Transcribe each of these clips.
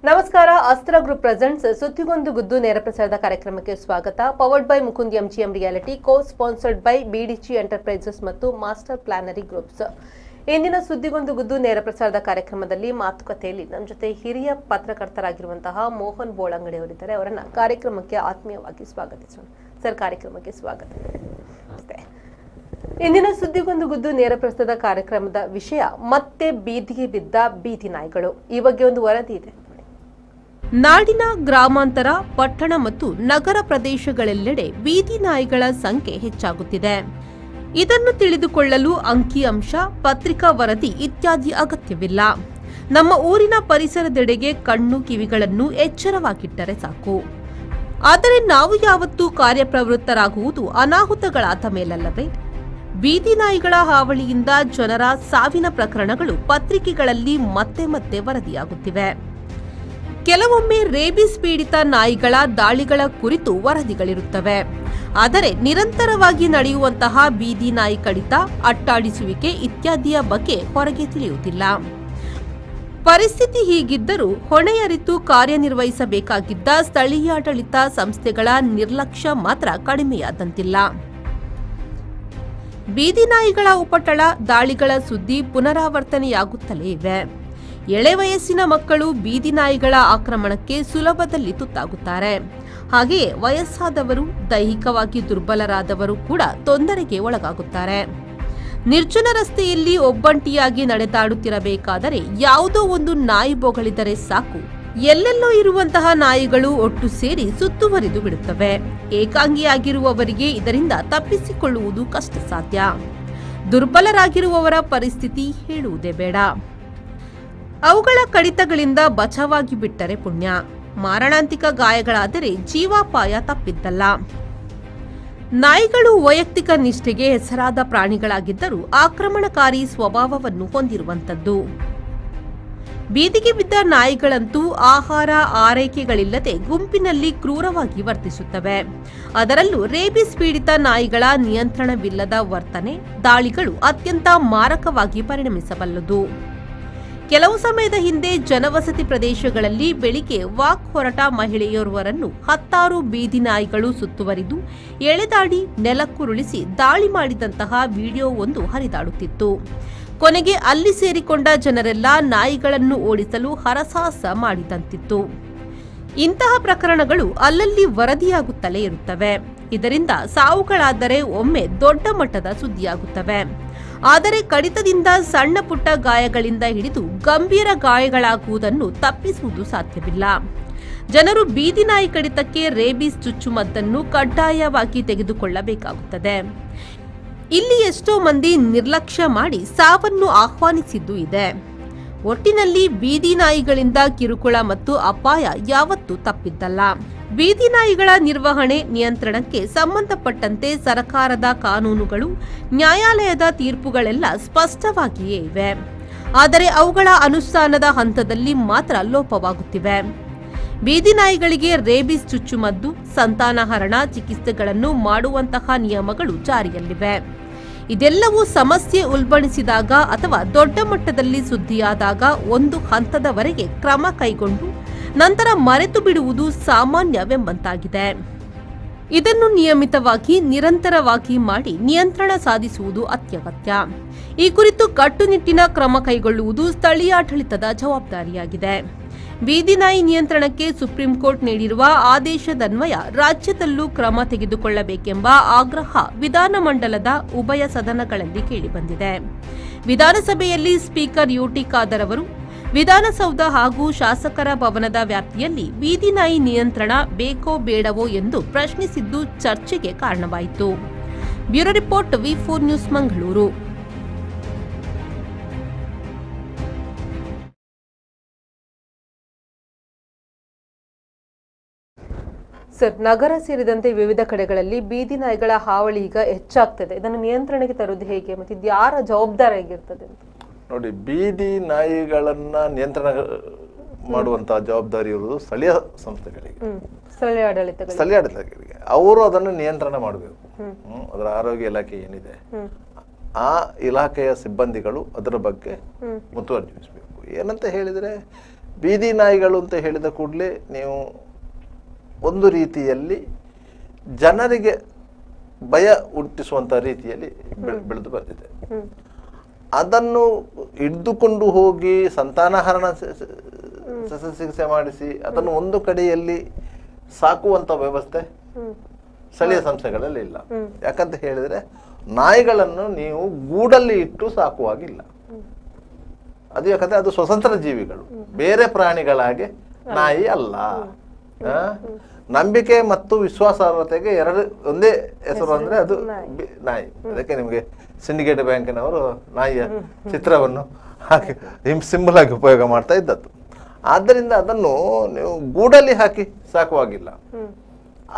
ನಮಸ್ಕಾರ. ಅಸ್ತ್ರ group presents ಸುದ್ದಿಗೊಂದು ಗುದ್ದು ನೇರ ಪ್ರಸಾರದ ಕಾರ್ಯಕ್ರಮಕ್ಕೆ ಸ್ವಾಗತ. Powered by Mukund MGM reality, co sponsored by BDG enterprises ಮತ್ತು ಮಾಸ್ಟರ್ ಪ್ಲಾನರಿ ಗ್ರೂಪ್ಸ್. ಇಂದಿನ ಸುದ್ದಿಗೊಂದು ಗುದ್ದು ನೇರ ಪ್ರಸಾರದ ಕಾರ್ಯಕ್ರಮದಲ್ಲಿ ಮಾತುಕತೆಯಲ್ಲಿ ನಮ್ಮ ಜೊತೆ ಹಿರಿಯ ಪತ್ರಕರ್ತರಾಗಿರುವಂತಹ ಮೋಹನ್ ಬೋಳಂಗಡಿ ಅವರಿದ್ದಾರೆ. ಅವರನ್ನ ಕಾರ್ಯಕ್ರಮಕ್ಕೆ ಆತ್ಮೀಯವಾಗಿ ಸ್ವಾಗತಿಸೋಣ. ಸರ್, ಕಾರ್ಯಕ್ರಮಕ್ಕೆ ಸ್ವಾಗತ. ಇಂದಿನ ಸುದ್ದಿಗೊಂದು ಗುದ್ದು ನೇರ ಪ್ರಸಾರದ ಕಾರ್ಯಕ್ರಮದ ವಿಷಯ ಮತ್ತೆ ಬೀದಿಗೆ ಬಿದ್ದ ಬೀದಿ ನಾಯಿಗಳು. ಈ ಬಗ್ಗೆ ಒಂದು ವರದಿ ಇದೆ. ನಾಡಿನ ಗ್ರಾಮಾಂತರ, ಪಟ್ಟಣ ಮತ್ತು ನಗರ ಪ್ರದೇಶಗಳೆಲ್ಲೆಡೆ ಬೀದಿ ನಾಯಿಗಳ ಸಂಖ್ಯೆ ಹೆಚ್ಚಾಗುತ್ತಿದೆ. ಇದನ್ನು ತಿಳಿದುಕೊಳ್ಳಲು ಅಂಕಿಅಂಶ, ಪತ್ರಿಕಾ ವರದಿ ಇತ್ಯಾದಿ ಅಗತ್ಯವಿಲ್ಲ. ನಮ್ಮ ಊರಿನ ಪರಿಸರದೆಡೆಗೆ ಕಣ್ಣು ಕಿವಿಗಳನ್ನು ಎಚ್ಚರವಾಗಿಟ್ಟರೆ ಸಾಕು. ಆದರೆ ನಾವು ಯಾವತ್ತೂ ಕಾರ್ಯಪ್ರವೃತ್ತರಾಗುವುದು ಅನಾಹುತಗಳಾದ ಮೇಲಲ್ಲವೇ? ಬೀದಿ ನಾಯಿಗಳ ಹಾವಳಿಯಿಂದ ಜನರ ಸಾವಿನ ಪ್ರಕರಣಗಳು ಪತ್ರಿಕೆಗಳಲ್ಲಿ ಮತ್ತೆ ಮತ್ತೆ ವರದಿಯಾಗುತ್ತಿವೆ. ಕೆಲವೊಮ್ಮೆ ರೇಬಿಸ್ ಪೀಡಿತ ನಾಯಿಗಳ ದಾಳಿಗಳ ಕುರಿತು ವರದಿಗಳಿರುತ್ತವೆ. ಆದರೆ ನಿರಂತರವಾಗಿ ನಡೆಯುವಂತಹ ಬೀದಿ ನಾಯಿ ಕಡಿತ, ಅಟ್ಟಾಡಿಸುವಿಕೆ ಇತ್ಯಾದಿಯ ಬಗ್ಗೆ ಹೊರಗೆ ತಿಳಿಯುವುದಿಲ್ಲ. ಪರಿಸ್ಥಿತಿ ಹೀಗಿದ್ದರೂ ಹೊಣೆಯರಿತು ಕಾರ್ಯನಿರ್ವಹಿಸಬೇಕಾಗಿದ್ದ ಸ್ಥಳೀಯಾಡಳಿತ ಸಂಸ್ಥೆಗಳ ನಿರ್ಲಕ್ಷ್ಯ ಮಾತ್ರ ಕಡಿಮೆಯಾದಂತಿಲ್ಲ. ಬೀದಿ ನಾಯಿಗಳ ಉಪಟಳ, ದಾಳಿಗಳ ಸುದ್ದಿ ಪುನರಾವರ್ತನೆಯಾಗುತ್ತಲೇ ಇವೆ. ಎಳೆ ವಯಸ್ಸಿನ ಮಕ್ಕಳು ಬೀದಿ ನಾಯಿಗಳ ಆಕ್ರಮಣಕ್ಕೆ ಸುಲಭದಲ್ಲಿ ತುತ್ತಾಗುತ್ತಾರೆ. ಹಾಗೆಯೇ ವಯಸ್ಸಾದವರು, ದೈಹಿಕವಾಗಿ ದುರ್ಬಲರಾದವರು ಕೂಡ ತೊಂದರೆಗೆ ಒಳಗಾಗುತ್ತಾರೆ. ನಿರ್ಜನ ರಸ್ತೆಯಲ್ಲಿ ಒಬ್ಬಂಟಿಯಾಗಿ ನಡೆದಾಡುತ್ತಿರಬೇಕಾದರೆ ಯಾವುದೋ ಒಂದು ನಾಯಿ ಬೊಗಳಿದರೆ ಸಾಕು, ಎಲ್ಲೆಲ್ಲೋ ಇರುವಂತಹ ನಾಯಿಗಳು ಒಟ್ಟು ಸೇರಿ ಸುತ್ತುವರಿದು ಬಿಡುತ್ತವೆ. ಏಕಾಂಗಿಯಾಗಿರುವವರಿಗೆ ಇದರಿಂದ ತಪ್ಪಿಸಿಕೊಳ್ಳುವುದು ಕಷ್ಟ ಸಾಧ್ಯ. ದುರ್ಬಲರಾಗಿರುವವರ ಪರಿಸ್ಥಿತಿ ಹೇಳುವುದೇ ಬೇಡ. ಅವುಗಳ ಕಡಿತಗಳಿಂದ ಬಚಾವಾಗಿ ಬಿಟ್ಟರೆ ಪುಣ್ಯ. ಮಾರಣಾಂತಿಕ ಗಾಯಗಳಾದರೆ ಜೀವಾಪಾಯ ತಪ್ಪಿದ್ದಲ್ಲ. ನಾಯಿಗಳು ವೈಯಕ್ತಿಕ ನಿಷ್ಠೆಗೆ ಹೆಸರಾದ ಪ್ರಾಣಿಗಳಾಗಿದ್ದರೂ ಆಕ್ರಮಣಕಾರಿ ಸ್ವಭಾವವನ್ನು ಹೊಂದಿರುವಂತದ್ದು. ಬೀದಿಗೆ ಬಿದ್ದ ನಾಯಿಗಳಂತೂ ಆಹಾರ ಆರೈಕೆಗಳಿಲ್ಲದೆ ಗುಂಪಿನಲ್ಲಿ ಕ್ರೂರವಾಗಿ ವರ್ತಿಸುತ್ತವೆ. ಅದರಲ್ಲೂ ರೇಬಿಸ್ ಪೀಡಿತ ನಾಯಿಗಳ ನಿಯಂತ್ರಣವಿಲ್ಲದ ವರ್ತನೆ, ದಾಳಿಗಳು ಅತ್ಯಂತ ಮಾರಕವಾಗಿ ಪರಿಣಮಿಸಬಲ್ಲದು. ಕೆಲವು ಸಮಯದ ಹಿಂದೆ ಜನವಸತಿ ಪ್ರದೇಶಗಳಲ್ಲಿ ಬೆಳಿಗ್ಗೆ ವಾಕ್ ಹೊರಟ ಮಹಿಳೆಯೋರ್ವರನ್ನು 10 ಬೀದಿ ನಾಯಿಗಳು ಸುತ್ತುವರಿದು ಎಳೆದಾಡಿ ನೆಲಕ್ಕುರುಳಿಸಿ ದಾಳಿ ಮಾಡಿದಂತಹ ವಿಡಿಯೋ ಒಂದು ಹರಿದಾಡುತ್ತಿತ್ತು. ಕೊನೆಗೆ ಅಲ್ಲಿ ಸೇರಿಕೊಂಡ ಜನರೆಲ್ಲ ನಾಯಿಗಳನ್ನು ಓಡಿಸಲು ಹರಸಾಹಸ ಮಾಡಿದಂತಿತ್ತು. ಇಂತಹ ಪ್ರಕರಣಗಳು ಅಲ್ಲಲ್ಲಿ ವರದಿಯಾಗುತ್ತಲೇ ಇರುತ್ತವೆ. ಇದರಿಂದ ಸಾವುಗಳಾದರೆ ಒಮ್ಮೆ ದೊಡ್ಡ ಮಟ್ಟದ ಸುದ್ದಿಯಾಗುತ್ತವೆ. ಆದರೆ ಕಡಿತದಿಂದ ಸಣ್ಣ ಪುಟ್ಟ ಗಾಯಗಳಿಂದ ಹಿಡಿದು ಗಂಭೀರ ಗಾಯಗಳಾಗುವುದನ್ನು ತಪ್ಪಿಸುವುದು ಸಾಧ್ಯವಿಲ್ಲ. ಜನರು ಬೀದಿ ನಾಯಿ ಕಡಿತಕ್ಕೆ ರೇಬಿಸ್ ಚುಚ್ಚುಮದ್ದನ್ನು ಕಡ್ಡಾಯವಾಗಿ ತೆಗೆದುಕೊಳ್ಳಬೇಕಾಗುತ್ತದೆ. ಇಲ್ಲಿ ಎಷ್ಟೋ ಮಂದಿ ನಿರ್ಲಕ್ಷ್ಯ ಮಾಡಿ ಸಾವನ್ನು ಆಹ್ವಾನಿಸಿದ್ದು ಇದೆ. ಒಟ್ಟಿನಲ್ಲಿ ಬೀದಿ ನಾಯಿಗಳಿಂದ ಕಿರುಕುಳ ಮತ್ತು ಅಪಾಯ ಯಾವತ್ತೂ ತಪ್ಪಿದ್ದಲ್ಲ. ಬೀದಿ ನಾಯಿಗಳ ನಿರ್ವಹಣೆ, ನಿಯಂತ್ರಣಕ್ಕೆ ಸಂಬಂಧಪಟ್ಟಂತೆ ಸರ್ಕಾರದ ಕಾನೂನುಗಳು, ನ್ಯಾಯಾಲಯದ ತೀರ್ಪುಗಳೆಲ್ಲ ಸ್ಪಷ್ಟವಾಗಿಯೇ ಇವೆ. ಆದರೆ ಅವುಗಳ ಅನುಷ್ಠಾನದ ಹಂತದಲ್ಲಿ ಮಾತ್ರ ಲೋಪವಾಗುತ್ತಿವೆ. ಬೀದಿ ನಾಯಿಗಳಿಗೆ ರೇಬಿಸ್ ಚುಚ್ಚುಮದ್ದು, ಸಂತಾನಹರಣ ಚಿಕಿತ್ಸೆಗಳನ್ನು ಮಾಡುವಂತಹ ನಿಯಮಗಳು ಜಾರಿಯಲ್ಲಿವೆ. ಇದೆಲ್ಲವೂ ಸಮಸ್ಯೆ ಉಲ್ಬಣಿಸಿದಾಗ ಅಥವಾ ದೊಡ್ಡ ಮಟ್ಟದಲ್ಲಿ ಸುದ್ದಿಯಾದಾಗ ಒಂದು ಹಂತದವರೆಗೆ ಕ್ರಮ ಕೈಗೊಂಡು ನಂತರ ಮರೆತು ಬಿಡುವುದು ಸಾಮಾನ್ಯವೆಂಬಂತಾಗಿದೆ. ಇದನ್ನು ನಿಯಮಿತವಾಗಿ, ನಿರಂತರವಾಗಿ ಮಾಡಿ ನಿಯಂತ್ರಣ ಸಾಧಿಸುವುದು ಅತ್ಯಗತ್ಯ. ಈ ಕುರಿತು ಕಟ್ಟುನಿಟ್ಟಿನ ಕ್ರಮ ಕೈಗೊಳ್ಳುವುದು ಸ್ಥಳೀಯಾಡಳಿತದ ಜವಾಬ್ದಾರಿಯಾಗಿದೆ. ಬೀದಿ ನಾಯಿ ನಿಯಂತ್ರಣಕ್ಕೆ ಸುಪ್ರೀಂ ಕೋರ್ಟ್ ನೀಡಿರುವ ಆದೇಶದನ್ವಯ ರಾಜ್ಯದಲ್ಲೂ ಕ್ರಮ ತೆಗೆದುಕೊಳ್ಳಬೇಕೆಂಬ ಆಗ್ರಹ ವಿಧಾನಮಂಡಲದ ಉಭಯ ಸದನಗಳಲ್ಲಿ ಕೇಳಿಬಂದಿದೆ. ವಿಧಾನಸಭೆಯಲ್ಲಿ ಸ್ಪೀಕರ್ ಯುಟಿ ಖಾದರ್ ಅವರು ವಿಧಾನಸೌಧ ಹಾಗೂ ಶಾಸಕರ ಭವನದ ವ್ಯಾಪ್ತಿಯಲ್ಲಿ ಬೀದಿ ನಾಯಿ ನಿಯಂತ್ರಣ ಬೇಕೋ ಬೇಡವೋ ಎಂದು ಪ್ರಶ್ನಿಸಿದ್ದು ಚರ್ಚೆಗೆ ಕಾರಣವಾಯಿತು. ಬ್ಯೂರೋ ರಿಪೋರ್ಟ್, ವಿ4 ನ್ಯೂಸ್, ಮಂಗಳೂರು. ಸರ್, ನಗರ ಸೇರಿದಂತೆ ವಿವಿಧ ಕಡೆಗಳಲ್ಲಿ ಬೀದಿ ನಾಯಿಗಳ ಹಾವಳಿ ಈಗ ಹೆಚ್ಚಾಗ್ತದೆ. ಇದನ್ನು ನಿಯಂತ್ರಣಕ್ಕೆ ತರುವುದು ಹೇಗೆ ಮತ್ತು ಇದು ಯಾರ ಜವಾಬ್ದಾರಿ ಆಗಿರ್ತದೆ ಅಂತ? ನೋಡಿ, ಬೀದಿ ನಾಯಿಗಳನ್ನ ನಿಯಂತ್ರಣ ಮಾಡುವಂತಹ ಜವಾಬ್ದಾರಿ ಇರುವುದು ಸ್ಥಳೀಯ ಸಂಸ್ಥೆಗಳಿಗೆ, ಸ್ಥಳೀಯ ಆಡಳಿತಗಳಿಗೆ. ಅವರು ಅದನ್ನು ನಿಯಂತ್ರಣ ಮಾಡಬೇಕು. ಅದರ ಆರೋಗ್ಯ ಇಲಾಖೆ ಏನಿದೆ, ಆ ಇಲಾಖೆಯ ಸಿಬ್ಬಂದಿಗಳು ಅದರ ಬಗ್ಗೆ ಮುತುವರ್ಜಿ ವಹಿಸಬೇಕು. ಏನಂತ ಹೇಳಿದ್ರೆ, ಬೀದಿ ನಾಯಿಗಳು ಅಂತ ಹೇಳಿದ ಕೂಡಲೇ ನೀವು ಒಂದು ರೀತಿಯಲ್ಲಿ ಜನರಿಗೆ ಭಯ ಹುಟ್ಟಿಸುವಂಥ ರೀತಿಯಲ್ಲಿ ಬೆಳೆದು ಬಂದಿದೆ. ಅದನ್ನು ಹಿಡಿದುಕೊಂಡು ಹೋಗಿ ಸಂತಾನಹರಣ ಶಸ್ತ್ರಚಿಕಿತ್ಸೆ ಮಾಡಿಸಿ ಅದನ್ನು ಒಂದು ಕಡೆಯಲ್ಲಿ ಸಾಕುವಂಥ ವ್ಯವಸ್ಥೆ ಸ್ಥಳೀಯ ಸಂಸ್ಥೆಗಳಲ್ಲಿ ಇಲ್ಲ. ಯಾಕಂತ ಹೇಳಿದ್ರೆ ನಾಯಿಗಳನ್ನು ನೀವು ಗೂಡಲ್ಲಿ ಇಟ್ಟು ಸಾಕುವಾಗಿಲ್ಲ. ಅದು ಯಾಕಂದ್ರೆ ಅದು ಸ್ವತಂತ್ರ ಜೀವಿಗಳು, ಬೇರೆ ಪ್ರಾಣಿಗಳಾಗೆ ನಾಯಿ ಅಲ್ಲ. ನಂಬಿಕೆ ಮತ್ತು ವಿಶ್ವಾಸಾರ್ಹತೆಗೆ ಒಂದೇ ಹೆಸರು ಅಂದ್ರೆ ಅದು ನಾಯಿ. ಅದಕ್ಕೆ ನಿಮಗೆ ಸಿಂಡಿಕೇಟ್ ಬ್ಯಾಂಕಿನವರು ನಾಯಿಯ ಚಿತ್ರವನ್ನು ಹಾಕಿ ಸಿಂಬಲ್ ಆಗಿ ಉಪಯೋಗ ಮಾಡ್ತಾ ಇದ್ದದ್ದು. ಆದ್ದರಿಂದ ಅದನ್ನು ನೀವು ಗೂಡಲ್ಲಿ ಹಾಕಿ ಸಾಕುವಾಗಿಲ್ಲ,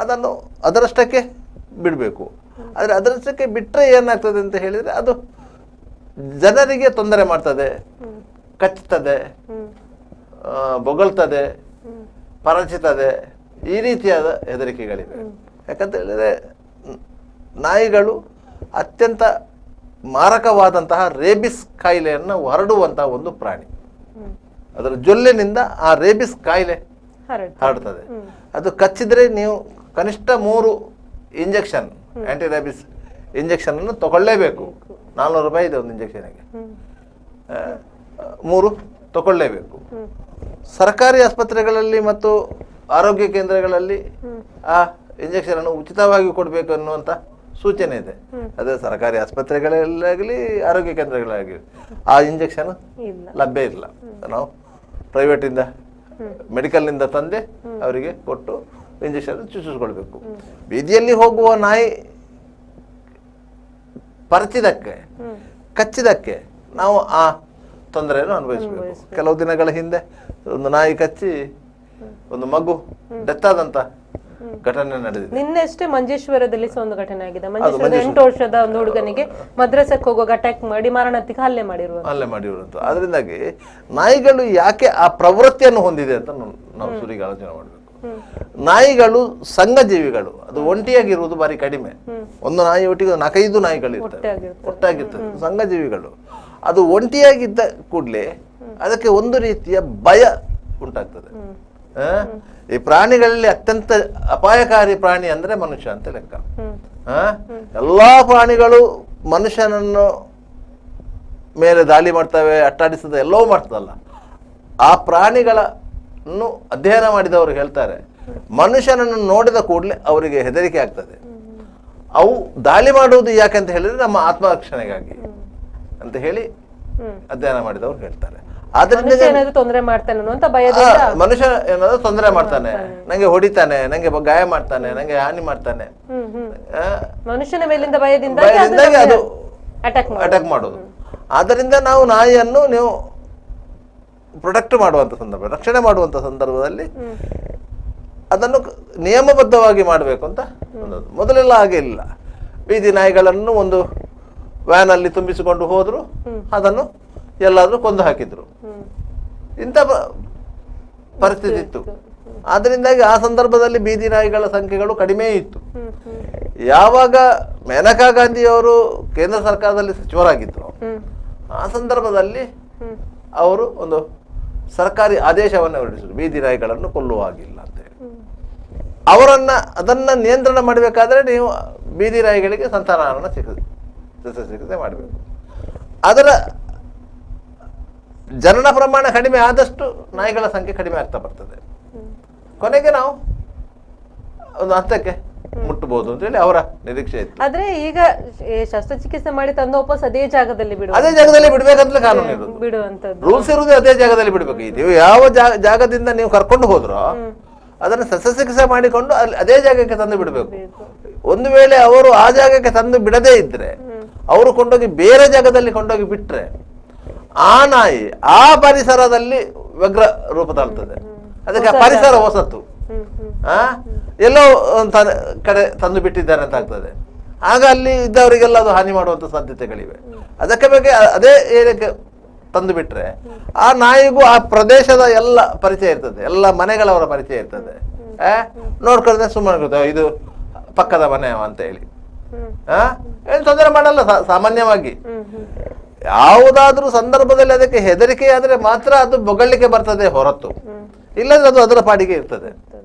ಅದನ್ನು ಅದರಷ್ಟಕ್ಕೆ ಬಿಡಬೇಕು. ಆದರೆ ಅದರಷ್ಟಕ್ಕೆ ಬಿಟ್ಟರೆ ಏನಾಗ್ತದೆ ಅಂತ ಹೇಳಿದ್ರೆ ಅದು ಜನರಿಗೆ ತೊಂದರೆ ಮಾಡ್ತದೆ, ಕಚ್ಚುತ್ತದೆ, ಬೊಗಳ್ತದೆ, ಪರಚುತ್ತದೆ, ಈ ರೀತಿಯಾದ ಹೆದರಿಕೆಗಳಿವೆ. ಯಾಕಂತ ಹೇಳಿದ್ರೆ ನಾಯಿಗಳು ಅತ್ಯಂತ ಮಾರಕವಾದಂತಹ ರೇಬಿಸ್ ಕಾಯಿಲೆಯನ್ನು ಹರಡುವಂತಹ ಒಂದು ಪ್ರಾಣಿ. ಅದರ ಜೊಲ್ಲಿನಿಂದ ಆ ರೇಬಿಸ್ ಕಾಯಿಲೆ ಹರಡ್ತದೆ. ಅದು ಕಚ್ಚಿದ್ರೆ ನೀವು ಕನಿಷ್ಠ 3 ಇಂಜೆಕ್ಷನ್, ಆಂಟಿ ರೇಬಿಸ್ ಇಂಜೆಕ್ಷನ್ ಅನ್ನು ತಗೊಳ್ಳೇಬೇಕು. 400 ರೂಪಾಯಿ ಇದೆ ಒಂದು ಇಂಜೆಕ್ಷನ್ಗೆ, 3 ತಗೊಳ್ಳೇಬೇಕು. ಸರ್ಕಾರಿ ಆಸ್ಪತ್ರೆಗಳಲ್ಲಿ ಮತ್ತು ಆರೋಗ್ಯ ಕೇಂದ್ರಗಳಲ್ಲಿ ಆ ಇಂಜೆಕ್ಷನ್ ಅನ್ನು ಉಚಿತವಾಗಿ ಕೊಡಬೇಕು ಅನ್ನುವಂಥ ಸೂಚನೆ ಇದೆ. ಅದೇ ಸರ್ಕಾರಿ ಆಸ್ಪತ್ರೆಗಳಲ್ಲಾಗಲಿ ಆರೋಗ್ಯ ಕೇಂದ್ರಗಳಾಗಲಿ ಆ ಇಂಜೆಕ್ಷನ್ ಲಭ್ಯ ಇಲ್ಲ. ನಾವು ಪ್ರೈವೇಟಿಂದ ಮೆಡಿಕಲ್ನಿಂದ ತಂದೆ ಅವರಿಗೆ ಕೊಟ್ಟು ಇಂಜೆಕ್ಷನ್ ಚುಚ್ಚಿಸ್ಕೊಳ್ಬೇಕು. ಬೀದಿಯಲ್ಲಿ ಹೋಗುವ ನಾಯಿ ಪರಚಿದಕ್ಕೆ, ಕಚ್ಚಿದಕ್ಕೆ ನಾವು ಆ ತೊಂದರೆಯನ್ನು ಅನುಭವಿಸಬೇಕು. ಕೆಲವು ದಿನಗಳ ಹಿಂದೆ ಒಂದು ನಾಯಿ ಕಚ್ಚಿ ಒಂದು ಮಗು ಡೆತ್ ಆದಂತ ಘಟನೆ ನಡೆದಿದೆ. ನಿನ್ನೆಷ್ಟೇ ಮಂಜೇಶ್ವರದಲ್ಲಿ ಒಂದು ಘಟನೆ ಆಗಿದೆ. ಮಂಜೇಶ್ವರದ 8 ವರ್ಷದ ಒಂದು ಹುಡುಗನಿಗೆ ಮದ್ರಸಕ್ಕೆ ಹೋಗುವಾಗ ಅಟ್ಯಾಕ್ ಮಾಡಿ ಮಾರಣಾಂತಿಕ ಹಲ್ಲೆ ಮಾಡಿರುವಂತ. ಅದರಿಂದಾಗಿ ನಾಯಿಗಳು ಯಾಕೆ ಆ ಪ್ರವೃತ್ತಿಯನ್ನು ಹೊಂದಿದೆ ಅಂತ ನಾವು ಸುರಿಗೆ ಆಲೋಚನೆ ಮಾಡಬೇಕು. ನಾಯಿಗಳು ಸಂಘ ಜೀವಿಗಳು, ಅದು ಒಂಟಿಯಾಗಿರುವುದು ಬಾರಿ ಕಡಿಮೆ. ಒಂದು ನಾಯಿ ಒಟ್ಟಿಗೆ 4-5 ನಾಯಿಗಳು ಒಟ್ಟಾಗಿರ್ತದೆ, ಸಂಘ ಜೀವಿಗಳು. ಅದು ಒಂಟಿಯಾಗಿದ್ದ ಕೂಡಲೇ ಅದಕ್ಕೆ ಒಂದು ರೀತಿಯ ಭಯ ಉಂಟಾಗ್ತದೆ. ಈ ಪ್ರಾಣಿಗಳಲ್ಲಿ ಅತ್ಯಂತ ಅಪಾಯಕಾರಿ ಪ್ರಾಣಿ ಅಂದ್ರೆ ಮನುಷ್ಯ ಅಂತ ಲೆಕ್ಕ. ಎಲ್ಲಾ ಪ್ರಾಣಿಗಳು ಮನುಷ್ಯನನ್ನು ಮೇಲೆ ದಾಳಿ ಮಾಡ್ತವೆ, ಅಟ್ಟಾಡಿಸ್ತದೆ, ಎಲ್ಲವೂ ಮಾಡ್ತದಲ್ಲ. ಆ ಪ್ರಾಣಿಗಳನ್ನು ಅಧ್ಯಯನ ಮಾಡಿದವರು ಹೇಳ್ತಾರೆ, ಮನುಷ್ಯನನ್ನು ನೋಡಿದ ಕೂಡಲೇ ಅವರಿಗೆ ಹೆದರಿಕೆ ಆಗ್ತದೆ. ಅವು ದಾಳಿ ಮಾಡುವುದು ಯಾಕಂತ ಹೇಳಿದ್ರೆ ನಮ್ಮ ಆತ್ಮರಕ್ಷಣೆಗಾಗಿ ಅಂತ ಹೇಳಿ ಅಧ್ಯಯನ ಮಾಡಿದವರು ಹೇಳ್ತಾರೆ. ತೊಂದರೆ ಮಾಡ್ತಾನೆ ಮನುಷ್ಯ ಏನಾದ್ರು ತೊಂದರೆ ಮಾಡ್ತಾನೆ, ನಂಗೆ ಹೊಡಿತಾನೆ, ನಂಗೆ ಗಾಯ ಮಾಡ್ತಾನೆ, ನಂಗೆ ಹಾನಿ ಮಾಡ್ತಾನೆ, ಮನುಷ್ಯನ ಮೇಲಿಂದ ಭಯದಿಂದ ಅದು ಅಟ್ಯಾಕ್ ಮಾಡೋದು. ಆದ್ದರಿಂದ ನಾವು ನಾಯಿಯನ್ನು ನೀವು ಪ್ರೊಟೆಕ್ಟ್ ಮಾಡುವಂತ ಸಂದರ್ಭ, ರಕ್ಷಣೆ ಮಾಡುವಂತ ಸಂದರ್ಭದಲ್ಲಿ ಅದನ್ನು ನಿಯಮಬದ್ಧವಾಗಿ ಮಾಡಬೇಕು ಅಂತ ಮೊದಲೆಲ್ಲ ಹಾಗೆ ಇಲ್ಲ. ಬೀದಿ ನಾಯಿಗಳನ್ನು ಒಂದು ವ್ಯಾನ್ ಅಲ್ಲಿ ತುಂಬಿಸಿಕೊಂಡು ಹೋದ್ರು, ಅದನ್ನು ಎಲ್ಲಾದ್ರೂ ಕೊಂದು ಹಾಕಿದ್ರು, ಇಂಥ ಪರಿಸ್ಥಿತಿ ಇತ್ತು. ಆದ್ರಿಂದಾಗಿ ಆ ಸಂದರ್ಭದಲ್ಲಿ ಬೀದಿ ನಾಯಿಗಳ ಸಂಖ್ಯೆಗಳು ಕಡಿಮೆ ಇತ್ತು. ಯಾವಾಗ ಮೇನಕಾ ಗಾಂಧಿಯವರು ಕೇಂದ್ರ ಸರ್ಕಾರದಲ್ಲಿ ಸಚಿವರಾಗಿದ್ರು, ಆ ಸಂದರ್ಭದಲ್ಲಿ ಅವರು ಒಂದು ಸರ್ಕಾರಿ ಆದೇಶವನ್ನು ಹೊರಡಿಸಿದ್ರು, ಬೀದಿ ನಾಯಿಗಳನ್ನು ಕೊಲ್ಲುವ ಹಾಗಿಲ್ಲ ಅಂತ ಹೇಳಿ. ಅದನ್ನ ನಿಯಂತ್ರಣ ಮಾಡಬೇಕಾದ್ರೆ ನೀವು ಬೀದಿ ನಾಯಿಗಳಿಗೆ ಸಂತಾನಹರಣ ಶಸ್ತ್ರಚಿಕಿತ್ಸೆ ಮಾಡಬೇಕು. ಅದರ ಜನನ ಪ್ರಮಾಣ ಕಡಿಮೆ ಆದಷ್ಟು ನಾಯಿಗಳ ಸಂಖ್ಯೆ ಕಡಿಮೆ ಆಗ್ತಾ ಬರ್ತದೆ. ಕೊನೆಗೆ ನಾವು ಒಂದು ಹಂತಕ್ಕೆ ಮುಟ್ಟಬಹುದು ಅಂತ ಹೇಳಿ ಅವರ ನಿರೀಕ್ಷೆ ಇತ್ತು. ಆದ್ರೆ ಈಗ ಶಸ್ತ್ರಚಿಕಿತ್ಸೆ ಮಾಡಿ ತಂದು ವಾಪಸ್ ಅದೇ ಜಾಗದಲ್ಲಿ ಬಿಡ್ಬೇಕಂತಲೇ ಕಾನೂನು ಇರೋದು, ರೂಲ್ಸ್ ಇರುವುದು ಅದೇ ಜಾಗದಲ್ಲಿ ಬಿಡ್ಬೇಕು. ನೀವು ಯಾವ ಜಾಗದಿಂದ ನೀವು ಕರ್ಕೊಂಡು ಹೋದ್ರೋ ಅದನ್ನು ಶಸ್ತ್ರಚಿಕಿತ್ಸೆ ಮಾಡಿಕೊಂಡು ಅದೇ ಜಾಗಕ್ಕೆ ತಂದು ಬಿಡಬೇಕು. ಒಂದು ವೇಳೆ ಅವರು ಆ ಜಾಗಕ್ಕೆ ತಂದು ಬಿಡದೇ ಇದ್ರೆ, ಅವರು ಕೊಂಡೋಗಿ ಬೇರೆ ಜಾಗದಲ್ಲಿ ಕೊಂಡೋಗಿ ಬಿಟ್ರೆ ಆ ನಾಯಿ ಆ ಪರಿಸರದಲ್ಲಿ ವ್ಯಗ್ರ ರೂಪ ತಾಳ್ತದೆ. ಅದಕ್ಕೆ ಪರಿಸರ ಹೊಸತು, ಎಲ್ಲೋ ಕಡೆ ತಂದು ಬಿಟ್ಟಿದ್ದಾರೆ ಅಂತ ಆಗ್ತದೆ. ಆಗ ಅಲ್ಲಿ ಇದ್ದವರಿಗೆಲ್ಲ ಅದು ಹಾನಿ ಮಾಡುವಂತ ಸಾಧ್ಯತೆಗಳಿವೆ. ಅದಕ್ಕೆ ಬಗ್ಗೆ ಅದೇ ಏರಿಯಾಕ್ಕೆ ತಂದು ಬಿಟ್ರೆ ಆ ನಾಯಿಗೂ ಆ ಪ್ರದೇಶದ ಎಲ್ಲ ಪರಿಚಯ ಇರ್ತದೆ, ಎಲ್ಲ ಮನೆಗಳವರ ಪರಿಚಯ ಇರ್ತದೆ. ನೋಡ್ಕೊಂಡ್ರೆ ಸುಮ್ಮನೆ ಇದು ಪಕ್ಕದ ಮನೆ ಅಂತ ಹೇಳಿ ಏನ್ ತೊಂದರೆ ಮಾಡಲ್ಲ ಸಾಮಾನ್ಯವಾಗಿ. ಯಾವುದಾದ್ರೂ ಸಂದರ್ಭದಲ್ಲಿ ಅದಕ್ಕೆ ಹೆದರಿಕೆ ಆದ್ರೆ ಮಾತ್ರ ಅದು ಬೊಗಳ್ಲಿಕ್ಕೆ ಬರ್ತದೆ ಹೊರತು, ಇಲ್ಲದ್ರೆ ಅದು ಅದರ ಪಾಡಿಗೆ ಇರ್ತದೆ.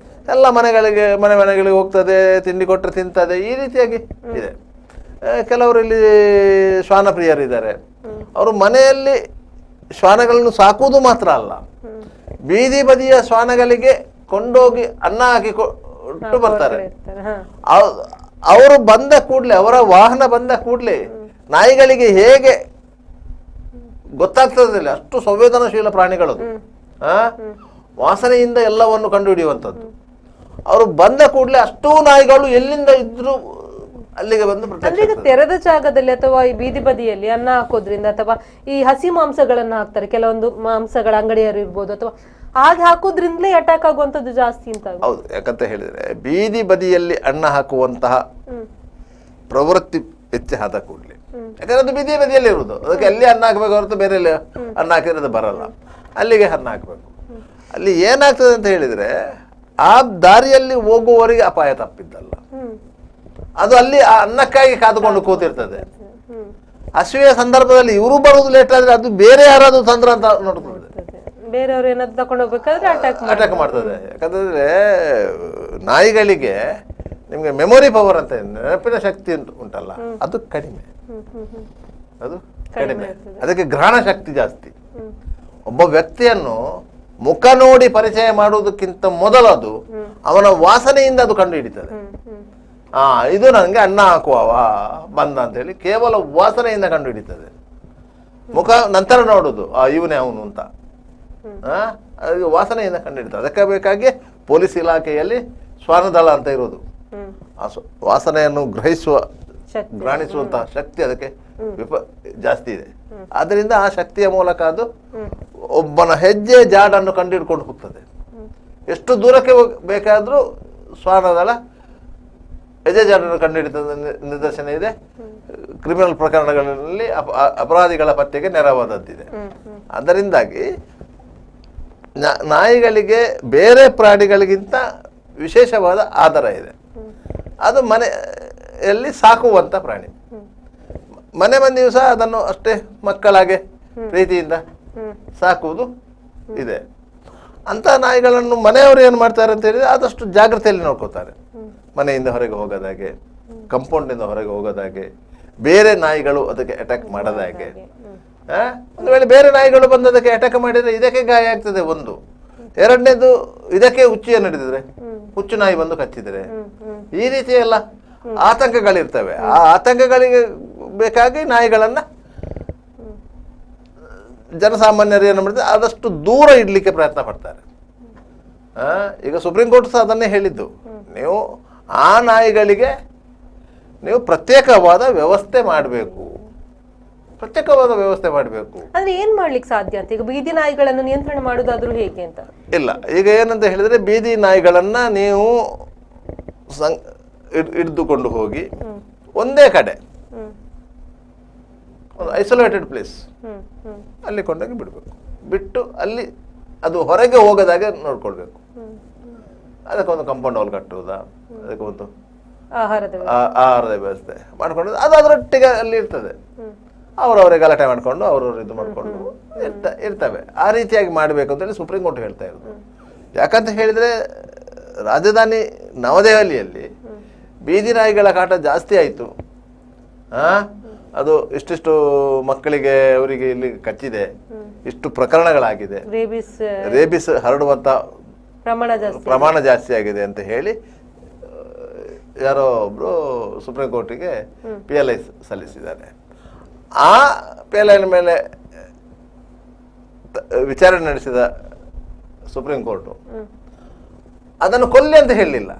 ಎಲ್ಲ ಮನೆಗಳಿಗೆ ಹೋಗ್ತದೆ, ತಿಂಡಿ ಕೊಟ್ಟರೆ ತಿಂತದೆ, ಈ ರೀತಿಯಾಗಿ ಇದೆ. ಕೆಲವರು ಇಲ್ಲಿ ಶ್ವಾನ ಪ್ರಿಯರಿದ್ದಾರೆ, ಅವರು ಮನೆಯಲ್ಲಿ ಶ್ವಾನಗಳನ್ನು ಸಾಕುವುದು ಮಾತ್ರ ಅಲ್ಲ, ಬೀದಿ ಬದಿಯ ಶ್ವಾನಗಳಿಗೆ ಕೊಂಡೋಗಿ ಅನ್ನ ಹಾಕಿ ಕೊಟ್ಟು ಬರ್ತಾರೆ. ಅವರು ಬಂದ ಕೂಡಲೇ, ಅವರ ವಾಹನ ಬಂದ ಕೂಡಲೇ ನಾಯಿಗಳಿಗೆ ಹೇಗೆ ಗೊತ್ತಾಗ್ತದಿಲ್ಲ, ಅಷ್ಟು ಸಂವೇದನಾಶೀಲ ಪ್ರಾಣಿಗಳದು. ವಾಸನೆಯಿಂದ ಎಲ್ಲವನ್ನು ಕಂಡು ಹಿಡಿಯುವಂಥದ್ದು. ಅವರು ಬಂದ ಕೂಡಲೇ ಅಷ್ಟೂ ನಾಯಿಗಳು ಎಲ್ಲಿಂದ ಇದ್ರು ಅಲ್ಲಿಗೆ ಬಂದು ಈಗ ತೆರೆದ ಜಾಗದಲ್ಲಿ ಅಥವಾ ಈ ಬೀದಿ ಬದಿಯಲ್ಲಿ ಅನ್ನ ಹಾಕೋದ್ರಿಂದ, ಅಥವಾ ಈ ಹಸಿ ಮಾಂಸಗಳನ್ನ ಹಾಕ್ತಾರೆ ಕೆಲವೊಂದು ಮಾಂಸಗಳ ಅಂಗಡಿಯರು ಇರ್ಬೋದು, ಅಥವಾ ಹಾಗೆ ಹಾಕೋದ್ರಿಂದಲೇ ಅಟ್ಯಾಕ್ ಆಗುವಂತದ್ದು ಜಾಸ್ತಿ ಅಂತ. ಹೌದು, ಯಾಕಂತ ಹೇಳಿದ್ರೆ ಬೀದಿ ಬದಿಯಲ್ಲಿ ಅನ್ನ ಹಾಕುವಂತಹ ಪ್ರವೃತ್ತಿ ಹೆಚ್ಚಾದ ಕೂಡಲೇ, ಯಾಕಂದ್ರೆ ಅದು ಬೀದಿ ಬದಿಯಲ್ಲಿ ಇರುವುದು, ಅದಕ್ಕೆ ಅಲ್ಲಿ ಅನ್ನ ಹಾಕ್ಬೇಕು ಹೊರತು ಬೇರೆ ಅನ್ನ ಹಾಕಿದ್ರೆ ಅದು ಬರಲ್ಲ, ಅಲ್ಲಿಗೆ ಅನ್ನ ಹಾಕ್ಬೇಕು. ಅಲ್ಲಿ ಏನಾಗ್ತದೆ ಅಂತ ಹೇಳಿದ್ರೆ ಆ ದಾರಿಯಲ್ಲಿ ಹೋಗುವವರಿಗೆ ಅಪಾಯ ತಪ್ಪಿದ್ದಲ್ಲ, ಅದು ಅಲ್ಲಿ ಆ ಅನ್ನಕ್ಕಾಗಿ ಕಾದುಕೊಂಡು ಕೂತಿರ್ತದೆ. ಹಸಿವೆಯ ಸಂದರ್ಭದಲ್ಲಿ ಇವರು ಬರುವುದು ಲೇಟ್ ಆದ್ರೆ ಅದು ಬೇರೆ ಯಾರಾದ್ರೂ ತಂದ್ರ ಅಂತ ನೋಡ್ತದೆ, ಬೇರೆಯವರು ಏನಾದ್ರು ತಕೊಂಡು ಹೋಗ್ಬೇಕಾದ್ರೆ ಅಟ್ಯಾಕ್ ಮಾಡ್ತದೆ. ಯಾಕಂತಂದ್ರೆ ನಾಯಿಗಳಿಗೆ ನಿಮ್ಗೆ ಮೆಮೊರಿ ಪವರ್ ಅಂತ, ನೆನಪಿನ ಶಕ್ತಿ ಉಂಟಲ್ಲ, ಅದು ಕಡಿಮೆ, ಅದಕ್ಕೆ ಗ್ರಹಣ ಶಕ್ತಿ ಜಾಸ್ತಿ. ಒಬ್ಬ ವ್ಯಕ್ತಿಯನ್ನು ಮುಖ ನೋಡಿ ಪರಿಚಯ ಮಾಡುವುದಕ್ಕಿಂತ ಮೊದಲದು ಅವನ ವಾಸನೆಯಿಂದ ಅದು ಕಂಡು ಹಿಡಿತದೆ. ಇದು ನನಗೆ ಅನ್ನ ಹಾಕುವವ ಬಂದ ಅಂತ ಹೇಳಿ ಕೇವಲ ವಾಸನೆಯಿಂದ ಕಂಡು ಹಿಡಿತದೆ. ಮುಖ ನಂತರ ನೋಡುದು ಇವನೇ ಅವನು ಅಂತ, ವಾಸನೆಯಿಂದ ಕಂಡು ಹಿಡಿತದೆ. ಅದಕ್ಕೆ ಬೇಕಾಗಿ ಪೊಲೀಸ್ ಇಲಾಖೆಯಲ್ಲಿ ಶ್ವಾನದಳ ಅಂತ ಇರೋದು. ಆ ವಾಸನೆಯನ್ನು ಗ್ರಹಿಸುವಂತಹ ಶಕ್ತಿ ಅದಕ್ಕೆ ಜಾಸ್ತಿ ಇದೆ. ಆದ್ದರಿಂದ ಆ ಶಕ್ತಿಯ ಮೂಲಕ ಅದು ಒಬ್ಬನ ಹೆಜ್ಜೆ ಜಾಡನ್ನು ಕಂಡುಹಿಡ್ಕೊಂಡು ಹೋಗ್ತದೆ. ಎಷ್ಟು ದೂರಕ್ಕೆ ಬೇಕಾದ್ರೂ ಶ್ವಾನದಳ ಹೆಜ್ಜೆ ಜಾಡನ್ನು ಕಂಡುಹಿಡಿತದ ನಿದರ್ಶನ ಇದೆ. ಕ್ರಿಮಿನಲ್ ಪ್ರಕರಣಗಳಲ್ಲಿ ಅಪರಾಧಿಗಳ ಪತ್ತೆಗೆ ನೆರವಾದದ್ದಿದೆ. ಅದರಿಂದಾಗಿ ನಾಯಿಗಳಿಗೆ ಬೇರೆ ಪ್ರಾಣಿಗಳಿಗಿಂತ ವಿಶೇಷವಾದ ಆಧಾರ ಇದೆ. ಅದು ಮನೆಯಲ್ಲಿ ಸಾಕುವಂತ ಪ್ರಾಣಿ. ಮನೆ ಮಂದಿಯೂ ಸಹ ಅದನ್ನು ಅಷ್ಟೇ ಮಕ್ಕಳಾಗೆ ಪ್ರೀತಿಯಿಂದ ಸಾಕುವುದು ಇದೆ. ಅಂತ ನಾಯಿಗಳನ್ನು ಮನೆಯವರು ಏನು ಮಾಡ್ತಾರೆ ಅಂತ ಹೇಳಿದ್ರೆ ಆದಷ್ಟು ಜಾಗ್ರತೆಯಲ್ಲಿ ನೋಡ್ಕೋತಾರೆ. ಮನೆಯಿಂದ ಹೊರಗೆ ಹೋಗೋದಾಗೆ, ಕಂಪೌಂಡಿಂದ ಹೊರಗೆ ಹೋಗೋದಾಗೆ, ಬೇರೆ ನಾಯಿಗಳು ಅದಕ್ಕೆ ಅಟ್ಯಾಕ್ ಮಾಡದಾಗೆ. ಒಂದು ವೇಳೆ ಬೇರೆ ನಾಯಿಗಳು ಬಂದು ಅದಕ್ಕೆ ಅಟ್ಯಾಕ್ ಮಾಡಿದ್ರೆ ಇದಕ್ಕೆ ಗಾಯ ಆಗ್ತದೆ ಒಂದು. ಎರಡನೇದು, ಇದಕ್ಕೆ ಹುಚ್ಚಿಯನ್ನು ಹಿಡಿದಿದ್ರೆ, ಹುಚ್ಚು ನಾಯಿ ಬಂದು ಕಚ್ಚಿದ್ರೆ, ಈ ರೀತಿ ಎಲ್ಲ ಆತಂಕಗಳಿರ್ತವೆ. ಆ ಆತಂಕಗಳಿಗೆ ಬೇಕಾಗಿ ನಾಯಿಗಳನ್ನ ಜನಸಾಮಾನ್ಯರು ಏನು ಮಾಡಿದ್ರೆ ಆದಷ್ಟು ದೂರ ಇಡ್ಲಿಕ್ಕೆ ಪ್ರಯತ್ನ ಪಡ್ತಾರೆ. ಈಗ ಸುಪ್ರೀಂ ಕೋರ್ಟ್ ಸಹ ಅದನ್ನೇ ಹೇಳಿದ್ದು, ನೀವು ಆ ನಾಯಿಗಳಿಗೆ ನೀವು ಪ್ರತ್ಯೇಕವಾದ ವ್ಯವಸ್ಥೆ ಮಾಡಬೇಕು. ಅಂದ್ರೆ ಏನ್ ಮಾಡ್ಲಿಕ್ಕೆ ಸಾಧ್ಯ ಅಂತ? ಈಗ ಬೀದಿ ನಾಯಿಗಳನ್ನು ನಿಯಂತ್ರಣ ಮಾಡುದಾದ್ರೂ ಹೇಗೆ ಅಂತ ಇಲ್ಲ. ಈಗ ಏನಂತ ಹೇಳಿದ್ರೆ ಬೀದಿ ನಾಯಿಗಳನ್ನ ನೀವು ಹಿಡಿದುಕೊಂಡು ಹೋಗಿ ಒಂದೇ ಕಡೆ ಒಂದು ಐಸೋಲೇಟೆಡ್ ಪ್ಲೇಸ್ ಅಲ್ಲಿ ಕೊಂಡೋಗಿ ಬಿಡಬೇಕು. ಬಿಟ್ಟು ಅಲ್ಲಿ ಅದು ಹೊರಗೆ ಹೋಗದಾಗೆ ನೋಡ್ಕೊಳ್ಬೇಕು. ಅದಕ್ಕೊಂದು ಕಾಂಪೌಂಡ್ ವಾಲ್ ಕಟ್ಟುವುದಾ, ಅದಕ್ಕೊಂದು ಆಹಾರದ ವ್ಯವಸ್ಥೆ ಮಾಡ್ಕೊಂಡು ಅದು ಅದರೊಟ್ಟಿಗೆ ಅಲ್ಲಿ ಇರ್ತದೆ. ಅವರವರೇ ಗಲಾಟೆ ಮಾಡ್ಕೊಂಡು ಅವ್ರವ್ರು ಇದು ಮಾಡ್ಕೊಂಡು ಇರ್ತವೆ. ಆ ರೀತಿಯಾಗಿ ಮಾಡಬೇಕು ಅಂತೇಳಿ ಸುಪ್ರೀಂ ಕೋರ್ಟ್ ಹೇಳ್ತಾ ಇರೋದು. ಯಾಕಂತ ಹೇಳಿದ್ರೆ ರಾಜಧಾನಿ ನವದೆಹಲಿಯಲ್ಲಿ ಬೀದಿ ನಾಯಿಗಳ ಕಾಟ ಜಾಸ್ತಿ ಆಯಿತು. ಅದು ಇಷ್ಟಿಷ್ಟು ಮಕ್ಕಳಿಗೆ ಅವರಿಗೆ ಇಲ್ಲಿ ಕಚ್ಚಿದೆ, ಇಷ್ಟು ಪ್ರಕರಣಗಳಾಗಿದೆ, ರೇಬಿಸ್ ಹರಡುವಂತ ಪ್ರಮಾಣ ಜಾಸ್ತಿ ಆಗಿದೆ ಅಂತ ಹೇಳಿ ಯಾರೋ ಒಬ್ರು ಸುಪ್ರೀಂ ಕೋರ್ಟಿಗೆ PLI ಸಲ್ಲಿಸಿದ್ದಾರೆ. ಆ PLI ಮೇಲೆ ವಿಚಾರಣೆ ನಡೆಸಿದ ಸುಪ್ರೀಂ ಕೋರ್ಟ್ ಅದನ್ನು ಕೊಲ್ಲಿ ಅಂತ ಹೇಳಲಿಲ್ಲ.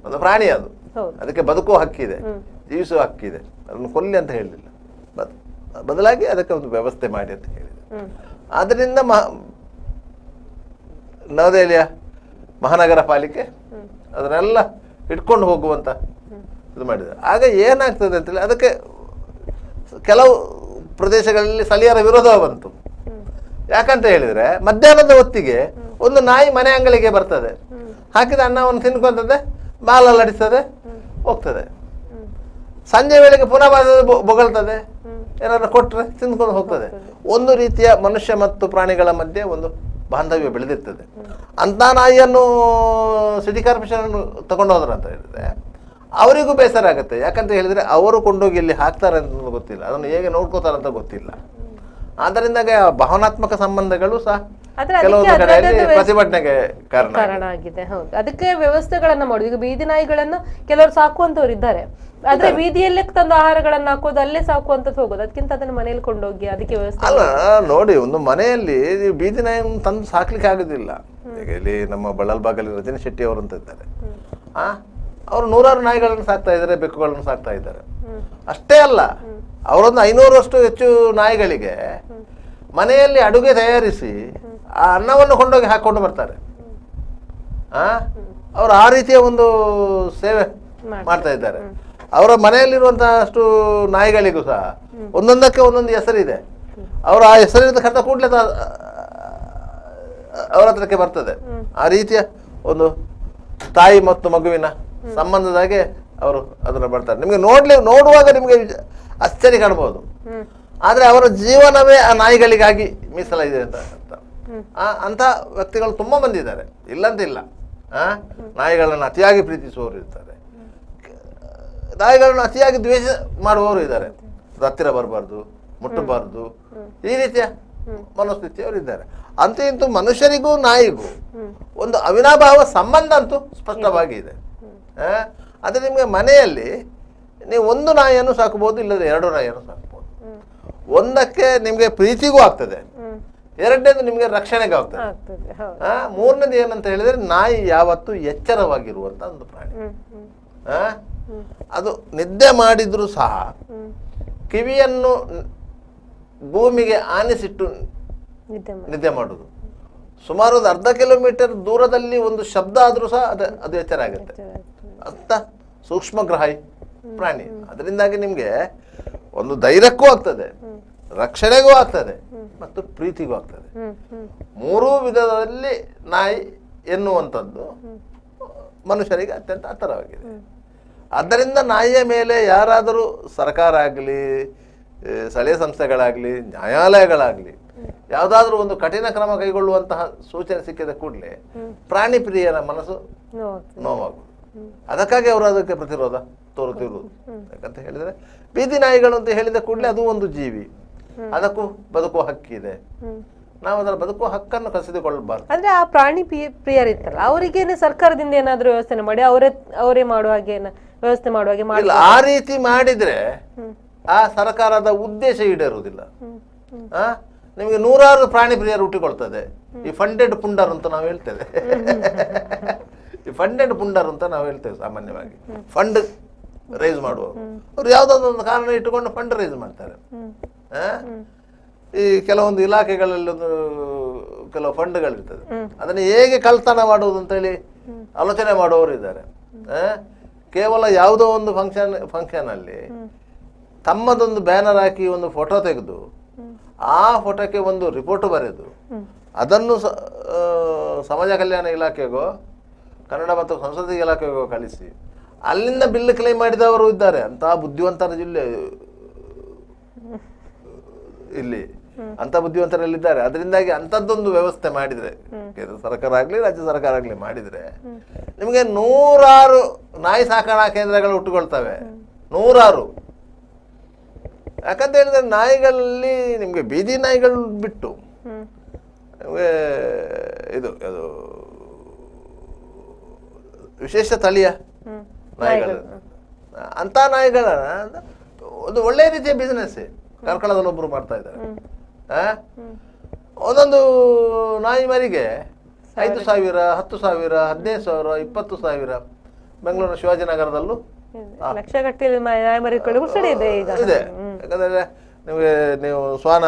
ಒಂದು ಪ್ರಾಣಿ, ಅದು ಅದಕ್ಕೆ ಬದುಕುವ ಹಕ್ಕಿದೆ, ಜೀವಿಸುವ ಹಕ್ಕಿದೆ, ಅದನ್ನು ಕೊಲ್ಲಿ ಅಂತ ಹೇಳಲಿಲ್ಲ. ಬದಲಾಗಿ ಅದಕ್ಕೆ ಒಂದು ವ್ಯವಸ್ಥೆ ಮಾಡಿ ಅಂತ ಹೇಳಿದೆ. ಆದ್ದರಿಂದ ನವದೆಹಲಿಯ ಮಹಾನಗರ ಪಾಲಿಕೆ ಅದನ್ನೆಲ್ಲ ಇಟ್ಕೊಂಡು ಹೋಗುವಂತ ಇದು ಮಾಡಿದೆ. ಆಗ ಏನಾಗ್ತದೆ ಅಂತೇಳಿ ಅದಕ್ಕೆ ಕೆಲವು ಪ್ರದೇಶಗಳಲ್ಲಿ ಸ್ಥಳೀಯರ ವಿರೋಧ ಬಂತು. ಯಾಕಂತ ಹೇಳಿದ್ರೆ ಮಧ್ಯಾಹ್ನದ ಹೊತ್ತಿಗೆ ಒಂದು ನಾಯಿ ಮನೆ ಅಂಗಳಿಗೆ ಬರ್ತದೆ, ಹಾಕಿದ ಅನ್ನವನ್ನು ತಿನ್ಕೊಂತದೆ, ಬಾಲಲ್ಲಿ ಅಡಿಸ್ತದೆ, ಹೋಗ್ತದೆ. ಸಂಜೆ ವೇಳೆಗೆ ಪುನಃ ಬೊಗಳ್ತದೆ, ಏನಾದ್ರು ಕೊಟ್ರೆ ತಿಂದ್ಕೊಂಡು ಹೋಗ್ತದೆ. ಒಂದು ರೀತಿಯ ಮನುಷ್ಯ ಮತ್ತು ಪ್ರಾಣಿಗಳ ಮಧ್ಯೆ ಒಂದು ಬಾಂಧವ್ಯ ಬೆಳೆದಿರ್ತದೆ. ಅಂತ ನಾಯಿಯನ್ನು ಸಿಟಿ ಕಾರ್ಪೊರೇಷನ್ ತಗೊಂಡೋದ್ರ ಅಂತ ಹೇಳಿದ್ರೆ ಅವರಿಗೂ ಬೇಸರ ಆಗುತ್ತೆ. ಯಾಕಂತ ಹೇಳಿದ್ರೆ ಅವರು ಕೊಂಡೋಗಿ ಇಲ್ಲಿ ಹಾಕ್ತಾರೆ ಅಂತ ಗೊತ್ತಿಲ್ಲ, ಅದನ್ನು ಹೇಗೆ ನೋಡ್ಕೋತಾರೆ ಅಂತ ಗೊತ್ತಿಲ್ಲ. ಆದ್ದರಿಂದಾಗೆ ಭಾವನಾತ್ಮಕ ಸಂಬಂಧಗಳು ಸಹ ಕೆಲವೊಂದು ಕಡೆಯಲ್ಲಿ ಪ್ರತಿಭಟನೆಗೆ ಕಾರಣ ಆಗಿದೆ. ಹೌದು, ಅದಕ್ಕೆ ವ್ಯವಸ್ಥೆಗಳನ್ನ ಮಾಡುದು. ಈಗ ಬೀದಿ ನಾಯಿಗಳನ್ನ ಕೆಲವರು ಸಾಕುವಂತವ್ರು ಇದ್ದಾರೆ, ಆದ್ರೆ ಬೀದಿಯಲ್ಲೇ ತಂದು ಆಹಾರಗಳನ್ನ ಹಾಕೋದು, ಅಲ್ಲೇ ಸಾಕುವಂತದ್ದು ಹೋಗೋದು, ಅದಕ್ಕಿಂತ ಅದನ್ನ ಮನೆಯಲ್ಲಿ ಕೊಂಡೋಗಿ ಅದಕ್ಕೆ ವ್ಯವಸ್ಥೆ ಅಲ್ಲ. ನೋಡಿ, ಒಂದು ಮನೆಯಲ್ಲಿ ನೀವು ಬೀದಿ ನಾಯಿ ತಂದು ಸಾಕ್ಲಿಕ್ಕೆ ಆಗುದಿಲ್ಲ. ಈಗ ಇಲ್ಲಿ ನಮ್ಮ ಬಳ್ಳಲ್ಬಾಗಲ್ಲಿ ರಜನಿ ಶೆಟ್ಟಿ ಅವರು ಅಂತ ಇದ್ದಾರೆ, ಅವರು 100 ನಾಯಿಗಳನ್ನು ಸಾಕ್ತಾ ಇದ್ದಾರೆ, ಬೆಕ್ಕುಗಳನ್ನು ಸಾಕ್ತಾ ಇದ್ದಾರೆ. ಅಷ್ಟೇ ಅಲ್ಲ, ಅವರೊಂದು 500ರಷ್ಟು ಹೆಚ್ಚು ನಾಯಿಗಳಿಗೆ ಮನೆಯಲ್ಲಿ ಅಡುಗೆ ತಯಾರಿಸಿ ಆ ಅನ್ನವನ್ನು ಕೊಂಡೋಗಿ ಹಾಕೊಂಡು ಬರ್ತಾರೆ. ಅವರು ಆ ರೀತಿಯ ಒಂದು ಸೇವೆ ಮಾಡ್ತಾ ಇದ್ದಾರೆ. ಅವರ ಮನೆಯಲ್ಲಿರುವಂತಹ ಅಷ್ಟು ನಾಯಿಗಳಿಗೂ ಸಹ ಒಂದೊಂದಕ್ಕೆ ಒಂದೊಂದು ಹೆಸರಿದೆ. ಅವರು ಆ ಹೆಸರಿರ್ತಕ್ಕಂಥ ಕೂಡಲೇ ಅವರ ಹತ್ರಕ್ಕೆ ಬರ್ತದೆ. ಆ ರೀತಿಯ ಒಂದು ತಾಯಿ ಮತ್ತು ಮಗುವಿನ ಸಂಬಂಧದಾಗೆ ಅವರು ಅದನ್ನ ಬರ್ತಾರೆ. ನಿಮ್ಗೆ ನೋಡುವಾಗ ನಿಮ್ಗೆ ಆಶ್ಚರ್ಯ ಕಾಣಬಹುದು, ಆದ್ರೆ ಅವರ ಜೀವನವೇ ಆ ನಾಯಿಗಳಿಗಾಗಿ ಮೀಸಲಾಗಿದೆ ಅಂತ ಅಂತ ವ್ಯಕ್ತಿಗಳು ತುಂಬಾ ಮಂದಿ ಇದ್ದಾರೆ, ಇಲ್ಲಂತ ಇಲ್ಲ. ನಾಯಿಗಳನ್ನು ಅತಿಯಾಗಿ ಪ್ರೀತಿಸುವವರು ಇರ್ತಾರೆ, ನಾಯಿಗಳನ್ನು ಅತಿಯಾಗಿ ದ್ವೇಷ ಮಾಡುವವರು ಇದ್ದಾರೆ. ಹತ್ತಿರ ಬರಬಾರ್ದು, ಮುಟ್ಟಬಾರ್ದು, ಈ ರೀತಿಯ ಮನಸ್ಥಿತಿಯವರು ಇದ್ದಾರೆ. ಅಂತೂ ಇಂತೂ ಮನುಷ್ಯರಿಗೂ ನಾಯಿಗೂ ಒಂದು ಅವಿನಾಭಾವ ಸಂಬಂಧ ಅಂತೂ ಸ್ಪಷ್ಟವಾಗಿ ಇದೆ. ಅದೇ ನಿಮ್ಗೆ ಮನೆಯಲ್ಲಿ ನೀವು ಒಂದು ನಾಯಿಯನ್ನು ಸಾಕಬಹುದು, ಇಲ್ಲದ್ರೆ 2 ನಾಯಿಯನ್ನು ಸಾಕಬಹುದು. ಒಂದಕ್ಕೆ ನಿಮ್ಗೆ ಪ್ರೀತಿಗೂ ಆಗ್ತದೆ, ಎರಡನೇದು ನಿಮ್ಗೆ ರಕ್ಷಣೆಗೂ ಆಗ್ತದೆ. ಮೂರನೇದು ಏನಂತ ಹೇಳಿದ್ರೆ ನಾಯಿ ಯಾವತ್ತು ಎಚ್ಚರವಾಗಿರುವಂತ ಒಂದು ಪ್ರಾಣಿ. ಅದು ನಿದ್ದೆ ಮಾಡಿದ್ರು ಸಹ ಕಿವಿಯನ್ನು ಭೂಮಿಗೆ ಆನಿಸಿಟ್ಟು ನಿದ್ದೆ ಮಾಡುದು. ಸುಮಾರು ಒಂದು 1/2 ಕಿಲೋಮೀಟರ್ ದೂರದಲ್ಲಿ ಒಂದು ಶಬ್ದ ಆದ್ರೂ ಸಹ ಅದು ಎಚ್ಚರ ಆಗುತ್ತೆ. ಅಂತ ಸೂಕ್ಷ್ಮಗ್ರಾಹಿ ಪ್ರಾಣಿ. ಅದರಿಂದಾಗಿ ನಿಮ್ಗೆ ಒಂದು ಧೈರ್ಯಕ್ಕೂ ಆಗ್ತದೆ, ರಕ್ಷಣೆಗೂ ಆಗ್ತದೆ ಮತ್ತು ಪ್ರೀತಿಗೂ ಆಗ್ತದೆ. 3 ವಿಧದಲ್ಲಿ ನಾಯಿ ಎನ್ನುವಂಥದ್ದು ಮನುಷ್ಯರಿಗೆ ಅತ್ಯಂತ ಹತ್ತಿರವಾಗಿದೆ. ಆದ್ದರಿಂದ ನಾಯಿಯ ಮೇಲೆ ಯಾರಾದರೂ ಸರ್ಕಾರ ಆಗಲಿ, ಸ್ಥಳೀಯ ಸಂಸ್ಥೆಗಳಾಗಲಿ, ನ್ಯಾಯಾಲಯಗಳಾಗಲಿ ಯಾವುದಾದ್ರೂ ಒಂದು ಕಠಿಣ ಕ್ರಮ ಕೈಗೊಳ್ಳುವಂತಹ ಸೂಚನೆ ಸಿಕ್ಕಿದ ಕೂಡಲೇ ಪ್ರಾಣಿ ಪ್ರಿಯರ ಮನಸ್ಸು ನೋವಾಗುವುದು. ಅದಕ್ಕಾಗಿ ಅವರು ಅದಕ್ಕೆ ಪ್ರತಿರೋಧ ತೋರುತ್ತಿರುವುದು. ಯಾಕಂತ ಹೇಳಿದ್ರೆ ಬೀದಿ ನಾಯಿಗಳು ಅಂತ ಹೇಳಿದ ಕೂಡಲೇ ಅದು ಒಂದು ಜೀವಿ, ಅದಕ್ಕೂ ಬದುಕುವ ಹಕ್ಕಿದೆ. ನಾವು ಅದರ ಬದುಕುವ ಹಕ್ಕನ್ನು ಕಸಿದುಕೊಳ್ಳಬಾರ್ದು. ಅಂದ್ರೆ ಆ ಪ್ರಾಣಿ ಪ್ರಿಯರಿತ್ತಲ್ಲ, ಅವರಿಗೇನೆ ಸರ್ಕಾರದಿಂದ ಏನಾದ್ರೂ ವ್ಯವಸ್ಥೆ ಮಾಡಿ ಅವರೇ ಮಾಡುವ ಹಾಗೆ ವ್ಯವಸ್ಥೆ ಮಾಡುವ ಹಾಗೆ ಮಾಡಿಲ್ಲ. ಆ ರೀತಿ ಮಾಡಿದ್ರೆ ಆ ಸರ್ಕಾರದ ಉದ್ದೇಶ ಈಡೇರುವುದಿಲ್ಲ. ನಿಮಗೆ 100 ಪ್ರಾಣಿ ಪ್ರಿಯರು ಹುಟ್ಟಿಕೊಳ್ತದೆ. ಈ ಫಂಡೆಡ್ ಪುಂಡರ್ ಅಂತ ನಾವು ಹೇಳ್ತೇವೆ. ಈ ಫಂಡೆಡ್ ಪುಂಡರ್ ಅಂತ ನಾವು ಹೇಳ್ತೇವೆ ಸಾಮಾನ್ಯವಾಗಿ. ಫಂಡ್ ರೈಸ್ ಮಾಡುವವರು ಅವ್ರು ಯಾವ್ದಾದೊಂದು ಕಾರಣ ಇಟ್ಟುಕೊಂಡು ಫಂಡ್ ರೈಸ್ ಮಾಡ್ತಾರೆ. ಈ ಕೆಲವೊಂದು ಇಲಾಖೆಗಳಲ್ಲಿ ಕೆಲವು ಫಂಡ್ಗಳಿರ್ತದೆ, ಅದನ್ನು ಹೇಗೆ ಕಳ್ತನ ಮಾಡುವುದು ಅಂತ ಹೇಳಿ ಆಲೋಚನೆ ಮಾಡುವವರು ಇದ್ದಾರೆ. ಕೇವಲ ಯಾವುದೋ ಒಂದು ಫಂಕ್ಷನ್ ಅಲ್ಲಿ ತಮ್ಮದೊಂದು ಬ್ಯಾನರ್ ಹಾಕಿ ಒಂದು ಫೋಟೋ ತೆಗೆದು ಆ ಫೋಟೋಕ್ಕೆ ಒಂದು ರಿಪೋರ್ಟ್ ಬರೆದು ಅದನ್ನು ಸಮಾಜ ಕಲ್ಯಾಣ ಇಲಾಖೆಗೋ ಕನ್ನಡ ಮತ್ತು ಸಂಸ್ಕೃತಿ ಇಲಾಖೆಗೋ ಕಳಿಸಿ ಅಲ್ಲಿಂದ ಬಿಲ್ ಕ್ಲೈಮ್ ಮಾಡಿದವರು ಇದ್ದಾರೆ. ಅಂತಹ ಬುದ್ಧಿವಂತರ ಜಿಲ್ಲೆ ಇಲ್ಲಿ ಅಂತ ಬುದ್ಧಿವಂತರಲ್ಲಿದ್ದಾರೆ. ಅದರಿಂದಾಗಿ ಅಂಥದ್ದೊಂದು ವ್ಯವಸ್ಥೆ ಮಾಡಿದ್ರೆ, ಕೇಂದ್ರ ಸರ್ಕಾರ ಆಗ್ಲಿ ರಾಜ್ಯ ಸರ್ಕಾರ ಆಗ್ಲಿ ಮಾಡಿದ್ರೆ ನಿಮಗೆ 100 ನಾಯಿ ಸಾಕಣಾ ಕೇಂದ್ರಗಳು ಹುಟ್ಟುಕೊಳ್ತವೆ. 100. ಯಾಕಂತ ಹೇಳಿದ್ರೆ ನಾಯಿಗಳಲ್ಲಿ ನಿಮ್ಗೆ ಬೀದಿ ನಾಯಿಗಳು ಬಿಟ್ಟು ನಿಮಗೆ ಇದು ವಿಶೇಷ ತಳಿಯ ನಾಯಿಗಳು, ಅಂತ ನಾಯಿಗಳ ಒಂದು ಒಳ್ಳೆ ರೀತಿಯ ಬಿಸಿನೆಸ್ ಕಾರ್ಕಳದಲ್ಲಿ ಒಬ್ರು ಮಾಡ್ತಾ ಇದ್ದಾರೆ. ಒಂದೊಂದು ನಾಯಿ ಮರಿಗೆ 5,000, 10,000, 15,000, 20,000 ಬೆಂಗಳೂರಿನ ಶಿವಾಜಿನಗರದಲ್ಲೂ ಇದೆ. ಯಾಕಂದ್ರೆ ನೀವು ಶ್ವಾನ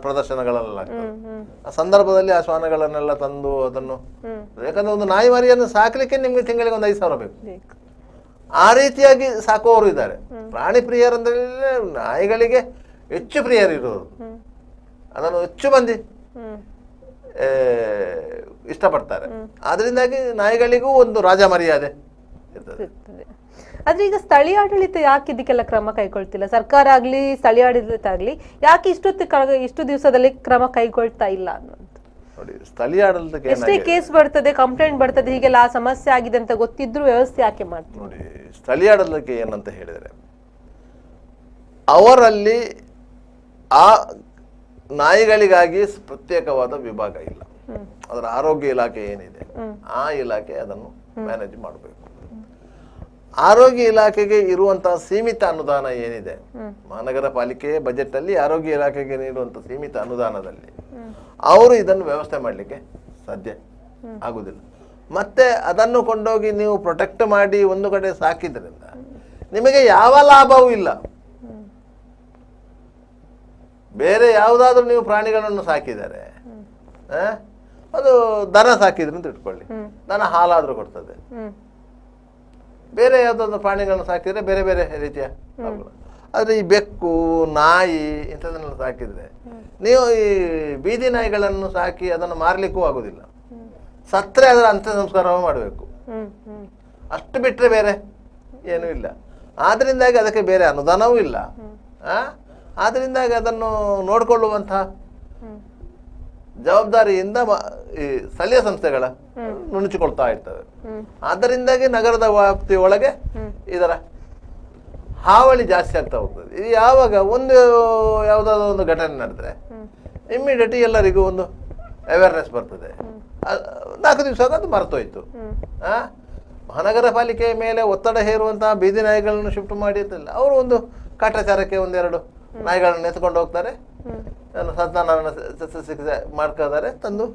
ಪ್ರದರ್ಶನಗಳೆಲ್ಲ ಆ ಸಂದರ್ಭದಲ್ಲಿ ಆ ಶ್ವಾನಗಳನ್ನೆಲ್ಲ ತಂದು ಅದನ್ನು, ಯಾಕಂದ್ರೆ ಒಂದು ನಾಯಿ ಮರಿಯನ್ನು ಸಾಕ್ಲಿಕ್ಕೆ ನಿಮ್ಗೆ ತಿಂಗಳಿಗೆ ಒಂದು 5,000 ಬೇಕು. ಆ ರೀತಿಯಾಗಿ ಸಾಕುವವರು ಇದ್ದಾರೆ. ಪ್ರಾಣಿ ಪ್ರಿಯರಂದ್ರೆ ನಾಯಿಗಳಿಗೆ ಹೆಚ್ಚು ಪ್ರಿಯರಿರೋರು, ಅದನ್ನು ಹೆಚ್ಚು ಮಂದಿ ಇಷ್ಟಪಡ್ತಾರೆ. ಆದ್ರಿಂದಾಗಿ ನಾಯಿಗಳಿಗೂ ಒಂದು ರಾಜ ಮರ್ಯಾದೆ ಇರ್ತದೆ. ಆದ್ರೆ ಈಗ ಸ್ಥಳೀಯ ಆಡಳಿತ ಯಾಕೆ ಇದಕ್ಕೆಲ್ಲ ಕ್ರಮ ಕೈಗೊಳ್ತಿಲ್ಲ? ಸರ್ಕಾರ ಆಗ್ಲಿ ಸ್ಥಳೀಯ ಆಡಳಿತ ಆಗ್ಲಿ ಯಾಕೆ ಇಷ್ಟು ದಿವಸದಲ್ಲಿ ಕ್ರಮ ಕೈಗೊಳ್ತಾ ಇಲ್ಲ ಅನ್ನೋದು? ನೋಡಿ, ಸ್ಥಳೀಯ ಆಡಳಿತಕ್ಕೆ ಎಷ್ಟೇ ಕೇಸ್ ಬರ್ತದೆ, ಕಂಪ್ಲೇಂಟ್ ಬರ್ತದೆ, ಹೀಗೆಲ್ಲ ಆ ಸಮಸ್ಯೆ ಆಗಿದೆ ಅಂತ ಗೊತ್ತಿದ್ರು ವ್ಯವಸ್ಥೆ ಯಾಕೆ ಮಾಡ್ತಾರೆ? ನೋಡಿ, ಸ್ಥಳೀಯ ಆಡಳಿತಕ್ಕೆ ಏನಂತ ಹೇಳಿದರೆ, ಅವರಲ್ಲಿ ಆ ನಾಯಿಗಳಿಗಾಗಿ ಪ್ರತ್ಯೇಕವಾದ ವಿಭಾಗ ಇಲ್ಲ. ಅದರ ಆರೋಗ್ಯ ಇಲಾಖೆ ಏನಿದೆ ಆ ಇಲಾಖೆ ಅದನ್ನು ಮ್ಯಾನೇಜ್ ಮಾಡಬೇಕು. ಆರೋಗ್ಯ ಇಲಾಖೆಗೆ ಇರುವಂತಹ ಸೀಮಿತ ಅನುದಾನ ಏನಿದೆ, ಮಹಾನಗರ ಪಾಲಿಕೆಯ ಬಜೆಟ್ ಅಲ್ಲಿ ಆರೋಗ್ಯ ಇಲಾಖೆಗೆ ನೀಡುವಂತಹ ಸೀಮಿತ ಅನುದಾನದಲ್ಲಿ ಅವರು ಇದನ್ನು ವ್ಯವಸ್ಥೆ ಮಾಡಲಿಕ್ಕೆ ಸಾಧ್ಯ ಆಗುದಿಲ್ಲ. ಮತ್ತೆ ಅದನ್ನು ಕೊಂಡೋಗಿ ನೀವು ಪ್ರೊಟೆಕ್ಟ್ ಮಾಡಿ ಒಂದು ಕಡೆ ಸಾಕಿದ್ರಿಂದ ನಿಮಗೆ ಯಾವ ಲಾಭವೂ ಇಲ್ಲ. ಬೇರೆ ಯಾವುದಾದ್ರೂ ನೀವು ಪ್ರಾಣಿಗಳನ್ನು ಸಾಕಿದರೆ, ಅದು ದನ ಸಾಕಿದ್ರೆ ಅಂತ ಇಟ್ಕೊಳ್ಳಿ, ದನ ಹಾಲಾದ್ರೂ ಕೊಡ್ತದೆ. ಬೇರೆ ಯಾವುದಾದ್ರು ಪ್ರಾಣಿಗಳನ್ನು ಸಾಕಿದ್ರೆ ಬೇರೆ ಬೇರೆ ರೀತಿಯ ಲಾಭಗಳು. ಆದರೆ ಈ ಬೆಕ್ಕು, ನಾಯಿ ಇಂಥದನ್ನೆಲ್ಲ ಸಾಕಿದ್ರೆ, ನೀವು ಈ ಬೀದಿ ನಾಯಿಗಳನ್ನು ಸಾಕಿ ಅದನ್ನು ಮಾರ್ಲಿಕ್ಕೂ ಆಗುದಿಲ್ಲ. ಸತ್ರೆ ಅದರ ಅಂತ್ಯ ಸಂಸ್ಕಾರವೂ ಮಾಡಬೇಕು. ಅಷ್ಟು ಬಿಟ್ಟರೆ ಬೇರೆ ಏನೂ ಇಲ್ಲ. ಆದ್ರಿಂದಾಗಿ ಅದಕ್ಕೆ ಬೇರೆ ಅನುದಾನವೂ ಇಲ್ಲ. ಆದ್ರಿಂದಾಗಿ ಅದನ್ನು ನೋಡಿಕೊಳ್ಳುವಂತಹ ಜವಾಬ್ದಾರಿಯಿಂದ ಈ ಸ್ಥಳೀಯ ಸಂಸ್ಥೆಗಳ ನುಣುಚಿಕೊಳ್ತಾ ಇರ್ತವೆ. ಆದ್ದರಿಂದಾಗಿ ನಗರದ ವ್ಯಾಪ್ತಿಯ ಒಳಗೆ ಇದರ ಹಾವಳಿ ಜಾಸ್ತಿ ಆಗ್ತಾ ಹೋಗ್ತದೆ. ಇದು ಯಾವಾಗ ಯಾವುದಾದ್ರೂ ಒಂದು ಘಟನೆ ನಡೆದ್ರೆ ಇಮ್ಮಿಡಿಯೇಟ್ ಎಲ್ಲರಿಗೂ ಒಂದು ಅವೇರ್ನೆಸ್ ಬರ್ತದೆ. 4 ದಿವಸ ಅದು ಮರ್ತೋಯ್ತು. ಮಹಾನಗರ ಪಾಲಿಕೆಯ ಮೇಲೆ ಒತ್ತಡ ಹೇರುವಂತಹ ಬೀದಿ ನಾಯಿಗಳನ್ನು ಶಿಫ್ಟ್ ಮಾಡಿ ಅಂತಿಲ್ಲ. ಅವರು ಒಂದು ಕಾಟಾಚಾರಕ್ಕೆ 1-2 ನಾಯಿಗಳನ್ನು ಎತ್ಕೊಂಡು ಹೋಗ್ತಾರೆ, ಸಂತಾನವನ್ನು ಮಾಡ್ಕೋತಾರೆ, ತಂದು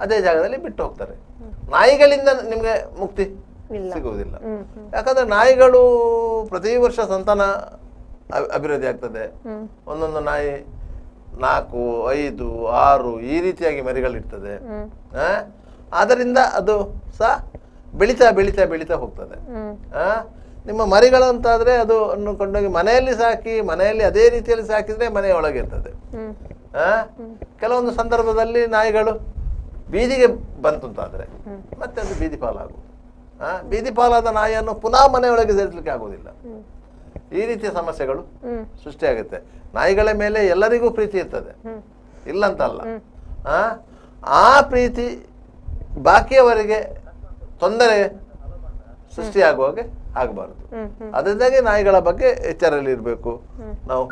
ಅದೇ ಜಾಗದಲ್ಲಿ ಬಿಟ್ಟು ಹೋಗ್ತಾರೆ. ನಾಯಿಗಳಿಂದ ನಿಮ್ಗೆ ಮುಕ್ತಿ ಸಿಗುವುದಿಲ್ಲ. ಯಾಕಂದ್ರೆ ನಾಯಿಗಳು ಪ್ರತಿ ವರ್ಷ ಸಂತಾನ ಅಭಿವೃದ್ಧಿ ಆಗ್ತದೆ. ಒಂದೊಂದು ನಾಯಿ 4, 5, 6 ಈ ರೀತಿಯಾಗಿ ಮರಿಗಳಿರ್ತದೆ. ಆದ್ದರಿಂದ ಅದು ಸಹ ಬೆಳೀತಾ ಬೆಳೀತಾ ಬೆಳೀತಾ ಹೋಗ್ತದೆ. ನಿಮ್ಮ ಮರಿಗಳು ಅಂತಾದ್ರೆ ಅದು ಕೊಂಡೋಗಿ ಮನೆಯಲ್ಲಿ ಸಾಕಿ, ಮನೆಯಲ್ಲಿ ಅದೇ ರೀತಿಯಲ್ಲಿ ಸಾಕಿದ್ರೆ ಮನೆಯ ಒಳಗೆ ಇರ್ತದೆ. ಕೆಲವೊಂದು ಸಂದರ್ಭದಲ್ಲಿ ನಾಯಿಗಳು ಬೀದಿಗೆ ಬಂತು ಅಂತಾದ್ರೆ ಮತ್ತೆ ಅದು ಬೀದಿ ಪಾಲಾಗುವುದು. ಬೀದಿ ಪಾಲಾದ ನಾಯಿಯನ್ನು ಪುನಃ ಮನೆಯೊಳಗೆ ಸೇರಿಸಲಿಕ್ಕೆ ಆಗುವುದಿಲ್ಲ. ಈ ರೀತಿಯ ಸಮಸ್ಯೆಗಳು ಸೃಷ್ಟಿಯಾಗುತ್ತೆ. ನಾಯಿಗಳ ಮೇಲೆ ಎಲ್ಲರಿಗೂ ಪ್ರೀತಿ ಇರ್ತದೆ, ಇಲ್ಲಂತಲ್ಲ. ಆ ಪ್ರೀತಿ ಬಾಕಿಯವರಿಗೆ ತೊಂದರೆ ಸೃಷ್ಟಿಯಾಗುವಾಗೆ ಆಗಬಾರದು. ಅದರಿಂದಾಗಿ ನಾಯಿಗಳ ಬಗ್ಗೆ ಎಚ್ಚರಲ್ಲಿ ಇರಬೇಕು, ನಾವು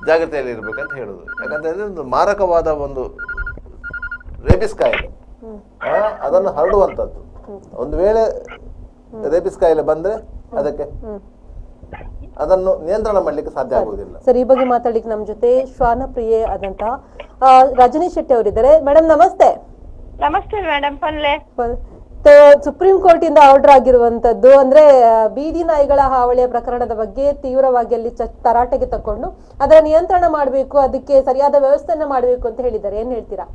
ಜಾಗ್ರತೆಯಲ್ಲಿ ಇರ್ಬೇಕಂತ ಹೇಳುದು. ಯಾಕಂತಂದ್ರೆ ಒಂದು ಮಾರಕವಾದ ಒಂದು ರೇಬಿಸ್ ಕಾಯಿಲೆ, ಅದನ್ನು ಹರಡುವಂಥದ್ದು. ಒಂದು ವೇಳೆ ರೇಬಿಸ್ ಕಾಯಿಲೆ ಬಂದ್ರೆ ಅದನ್ನು ನಿಯಂತ್ರಣ ಮಾಡ್ಲಿಕ್ಕೆ ಸಾಧ್ಯ ಆಗುವುದಿಲ್ಲ. ಸರ್, ಈ ಬಗ್ಗೆ ಮಾತಾಡ್ಲಿಕ್ಕೆ ನಮ್ಮ ಜೊತೆ ಶ್ವಾನ ಪ್ರಿಯೆ ಆದಂತಹ ರಜನಿ ಶೆಟ್ಟಿ ಅವರಿದ್ದಾರೆ. ಮೇಡಮ್ ನಮಸ್ತೆ. ನಮಸ್ತೆ ಮೇಡಮ್. ಪಲ್ಲೆ ಸುಪ್ರೀಂ ಕೋರ್ಟ್ ಇಂದ ಆರ್ಡರ್ ಆಗಿರುವಂತದ್ದು ಅಂದ್ರೆ ಬೀದಿ ನಾಯಿಗಳ ಹಾವಳಿಯ ಪ್ರಕರಣದ ಬಗ್ಗೆ ತೀವ್ರವಾಗಿ ಅಲ್ಲಿ ತರಾಟೆಗೆ ತಕೊಂಡು ಅದರ ನಿಯಂತ್ರಣ ಮಾಡಬೇಕು, ಅದಕ್ಕೆ ಸರಿಯಾದ ವ್ಯವಸ್ಥೆಯನ್ನ ಮಾಡಬೇಕು ಅಂತ ಹೇಳಿದ್ದಾರೆ. ಏನ್ ಹೇಳ್ತೀರಾ?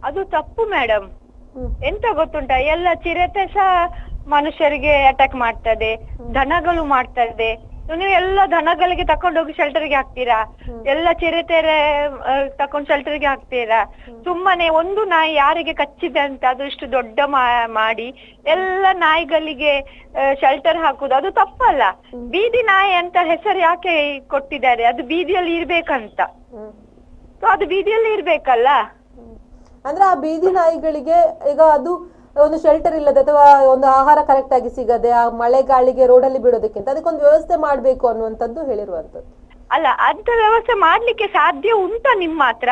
ಅದು ತಪ್ಪು ಮೇಡಮ್. ಎಂತ ಗೊತ್ತುಂಟಾ, ಎಲ್ಲ ಚಿರತೆ ಸಹ ಮನುಷ್ಯರಿಗೆ ಅಟ್ಯಾಕ್ ಮಾಡ್ತದೆ, ದನಗಳು ಮಾಡ್ತದೆ. ನೀವು ಎಲ್ಲ ದನಗಳಿಗೆ ತಕೊಂಡೋಗಿ ಶೆಲ್ಟರ್ಗೆ ಹಾಕ್ತೀರಾ, ಎಲ್ಲ ಚಿರತೆರೆ ತಕೊಂಡ್ ಶೆಲ್ಟರ್ಗೆ ಹಾಕ್ತೀರಾ. ಸುಮ್ಮನೆ ಒಂದು ನಾಯಿ ಯಾರಿಗೆ ಕಚ್ಚಿದೆ ಅಂತ ಅದು ಇಷ್ಟು ದೊಡ್ಡ ಮಾಡಿ ಎಲ್ಲ ನಾಯಿಗಳಿಗೆ ಶೆಲ್ಟರ್ ಹಾಕುದು ಅದು ತಪ್ಪಲ್ಲ. ಬೀದಿ ನಾಯಿ ಅಂತ ಹೆಸರು ಯಾಕೆ ಕೊಟ್ಟಿದ್ದಾರೆ? ಅದು ಬೀದಿಯಲ್ಲಿ ಇರ್ಬೇಕಂತ. ಅದು ಬೀದಿಯಲ್ಲಿ ಇರ್ಬೇಕಲ್ಲ. ಅಂದ್ರೆ ಆ ಬೀದಿ ನಾಯಿಗಳಿಗೆ ಈಗ ಅದು ಒಂದು ಶೆಲ್ಟರ್ ಇಲ್ಲದೆ ಅಥವಾ ಒಂದು ಆಹಾರ ಕರೆಕ್ಟ್ ಆಗಿ ಸಿಗದೆ ಆ ಮಳೆ ಗಾಳಿಗೆ ರೋಡಲ್ಲಿ ಬಿಡೋದಕ್ಕಿಂತ ಅದಕ್ಕೊಂದು ವ್ಯವಸ್ಥೆ ಮಾಡ್ಬೇಕು ಅನ್ನುವಂಥದ್ದು ಹೇಳಿರುವಂತದ್ದು. ಅಲ್ಲ, ಅಂತ ವ್ಯವಸ್ಥೆ ಮಾಡ್ಲಿಕ್ಕೆ ಸಾಧ್ಯ ಉಂಟಾ ನಿಮ್ಮ ಹತ್ರ?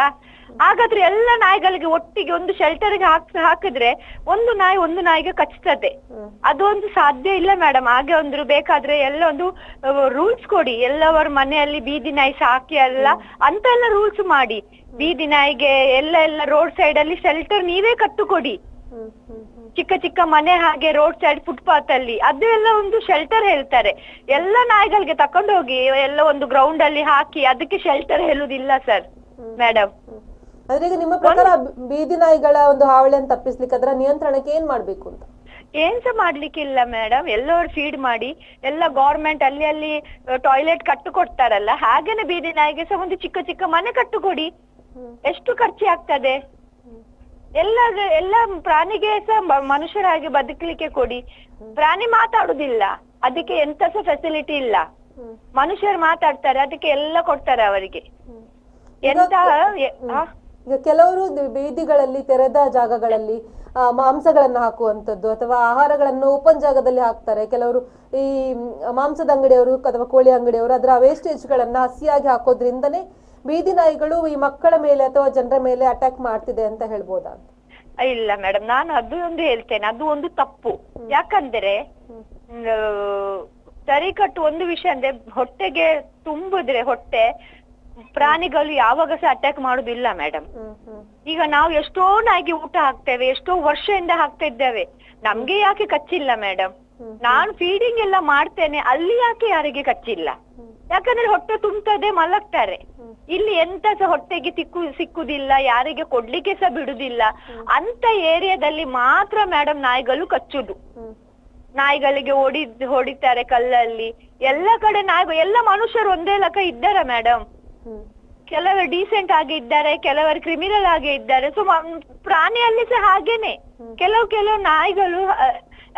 ಹಾಗಾದ್ರೆ ಎಲ್ಲ ನಾಯಿಗಳಿಗೆ ಒಟ್ಟಿಗೆ ಒಂದು ಶೆಲ್ಟರ್ಗೆ ಹಾಕಿದ್ರೆ ಒಂದು ನಾಯಿಗೆ ಕಚ್ತದೆ. ಅದೊಂದು ಸಾಧ್ಯ ಇಲ್ಲ ಮೇಡಮ್. ಹಾಗೆ ಒಂದು ಬೇಕಾದ್ರೆ ಎಲ್ಲ ಒಂದು ರೂಲ್ಸ್ ಕೊಡಿ, ಎಲ್ಲವರ ಮನೆಯಲ್ಲಿ ಬೀದಿ ನಾಯಿ ಸಾಕಿ ಅಲ್ಲ ಅಂತ ಎಲ್ಲ ರೂಲ್ಸ್ ಮಾಡಿ. ಬೀದಿ ನಾಯಿಗೆ ಎಲ್ಲ ರೋಡ್ ಸೈಡ್ ಅಲ್ಲಿ ಶೆಲ್ಟರ್ ನೀವೇ ಕಟ್ಟುಕೊಡಿ. ಚಿಕ್ಕ ಚಿಕ್ಕ ಮನೆ ಹಾಗೆ ರೋಡ್ ಸೈಡ್ ಫುಟ್ಪಾತ್ ಅಲ್ಲಿ ಅದು ಎಲ್ಲ ಒಂದು ಶೆಲ್ಟರ್ ಹೇಳ್ತಾರೆ. ಎಲ್ಲ ನಾಯಿಗಳಿಗೆ ತಕೊಂಡು ಹೋಗಿ ಎಲ್ಲ ಒಂದು ಗ್ರೌಂಡ್ ಅಲ್ಲಿ ಹಾಕಿ ಅದಕ್ಕೆ ಶೆಲ್ಟರ್ ಹೇಳುದಿಲ್ಲ ಸರ್ ಮೇಡಮ್. ಆದ್ರೆ ಈಗ ನಿಮ್ಮ ಪ್ರಕಾರ ಬೀದಿ ನಾಯಿಗಳ ಒಂದು ಹಾವಳಿಯನ್ನು ತಪ್ಪಿಸ್ಲಿಕ್ಕೆ ಅದರ ನಿಯಂತ್ರಣಕ್ಕೆ ಏನ್ ಮಾಡ್ಬೇಕು ಅಂತ? ಏನ್ಸ ಮಾಡ್ಲಿಕ್ಕಿಲ್ಲ ಮೇಡಮ್. ಎಲ್ಲರೂ ಫೀಡ್ ಮಾಡಿ, ಎಲ್ಲ ಗೌರ್ಮೆಂಟ್ ಅಲ್ಲಿ ಟಾಯ್ಲೆಟ್ ಕಟ್ಟು ಕೊಡ್ತಾರಲ್ಲ, ಹಾಗೇನೆ ಬೀದಿ ನಾಯಿಗೆ ಸಹ ಒಂದು ಚಿಕ್ಕ ಚಿಕ್ಕ ಮನೆ ಕಟ್ಟುಕೊಡಿ. ಎಷ್ಟು ಖರ್ಚು ಆಗ್ತದೆ? ಎಲ್ಲ ಪ್ರಾಣಿಗೆ ಸಹ ಮನುಷ್ಯರಾಗಿ ಬದುಕಲಿಕ್ಕೆ ಕೊಡಿ. ಪ್ರಾಣಿ ಮಾತಾಡುದಿಲ್ಲ, ಅದಕ್ಕೆ ಎಂತ ಸಹ ಫೆಸಿಲಿಟಿ ಇಲ್ಲ. ಮನುಷ್ಯರು ಮಾತಾಡ್ತಾರೆ, ಅದಕ್ಕೆ ಎಲ್ಲ ಕೊಡ್ತಾರೆ ಅವರಿಗೆ. ಎಂತ ಈಗ ಕೆಲವರು ಬೀದಿಗಳಲ್ಲಿ ತೆರೆದ ಜಾಗಗಳಲ್ಲಿ ಮಾಂಸಗಳನ್ನ ಹಾಕುವಂತದ್ದು ಅಥವಾ ಆಹಾರಗಳನ್ನು ಓಪನ್ ಜಾಗದಲ್ಲಿ ಹಾಕ್ತಾರೆ. ಕೆಲವರು ಈ ಮಾಂಸದ ಅಂಗಡಿಯವರು ಅಥವಾ ಕೋಳಿ ಅಂಗಡಿಯವರು ಅದರ ವೇಸ್ಟೇಜ್ ಗಳನ್ನ ಹಸಿಯಾಗಿ ಹಾಕೋದ್ರಿಂದನೇ ಬೀದಿ ನಾಯಿಗಳು ಈ ಮಕ್ಕಳ ಮೇಲೆ ಅಥವಾ ಜನರ ಮೇಲೆ ಅಟ್ಯಾಕ್ ಮಾಡ್ತಿದೆ ಅಂತ ಹೇಳ್ಬೋದಾ? ಇಲ್ಲ ಮೇಡಮ್, ನಾನು ಅದು ಒಂದು ಹೇಳ್ತೇನೆ, ಅದು ಒಂದು ತಪ್ಪು. ಯಾಕಂದ್ರೆ ಸರಿಕಟ್ಟು ಒಂದು ವಿಷಯ ಅಂದ್ರೆ, ಹೊಟ್ಟೆಗೆ ತುಂಬಿದ್ರೆ ಹೊಟ್ಟೆ ಪ್ರಾಣಿಗಳು ಯಾವಾಗ ಸಹ ಅಟ್ಯಾಕ್ ಮಾಡುದಿಲ್ಲ ಮೇಡಮ್. ಈಗ ನಾವು ಎಷ್ಟೋ ನಾಯಿಗೆ ಊಟ ಹಾಕ್ತೇವೆ, ಎಷ್ಟೋ ವರ್ಷದಿಂದ ಹಾಕ್ತಾ ಇದ್ದೇವೆ, ನಮ್ಗೆ ಯಾಕೆ ಕಚ್ಚಿಲ್ಲ ಮೇಡಮ್? ನಾನು ಫೀಡಿಂಗ್ ಎಲ್ಲ ಮಾಡ್ತೇನೆ, ಅಲ್ಲಿ ಯಾಕೆ ಯಾರಿಗೆ ಕಚ್ಚಿಲ್ಲ? ಯಾಕಂದ್ರೆ ಹೊಟ್ಟೆ ತುಂಬ್ತದೆ, ಮಲಗ್ತಾರೆ. ಇಲ್ಲಿ ಎಂತ ಸಹ ಹೊಟ್ಟೆಗೆ ಸಿಕ್ಕುದಿಲ್ಲ, ಯಾರಿಗೆ ಕೊಡ್ಲಿಕ್ಕೆ ಸಹ ಬಿಡುದಿಲ್ಲ. ಅಂತ ಏರಿಯಾದಲ್ಲಿ ಮಾತ್ರ ಮೇಡಮ್ ನಾಯಿಗಳು ಕಚ್ಚುದು. ನಾಯಿಗಳಿಗೆ ಹೊಡಿತಾರೆ ಕಲ್ಲಲ್ಲಿ. ಎಲ್ಲ ಕಡೆ ಎಲ್ಲ ಮನುಷ್ಯರು ಒಂದೇ ಲೆಕ್ಕ ಇದ್ದಾರೆ ಮೇಡಮ್. ಕೆಲವರು ಡೀಸೆಂಟ್ ಆಗಿ ಇದ್ದಾರೆ, ಕೆಲವರು ಕ್ರಿಮಿನಲ್ ಆಗಿ ಇದ್ದಾರೆ. ಸೊ ಪ್ರಾಣಿಯಲ್ಲಿ ಸಹ ಹಾಗೇನೆ ಕೆಲವು ನಾಯಿಗಳು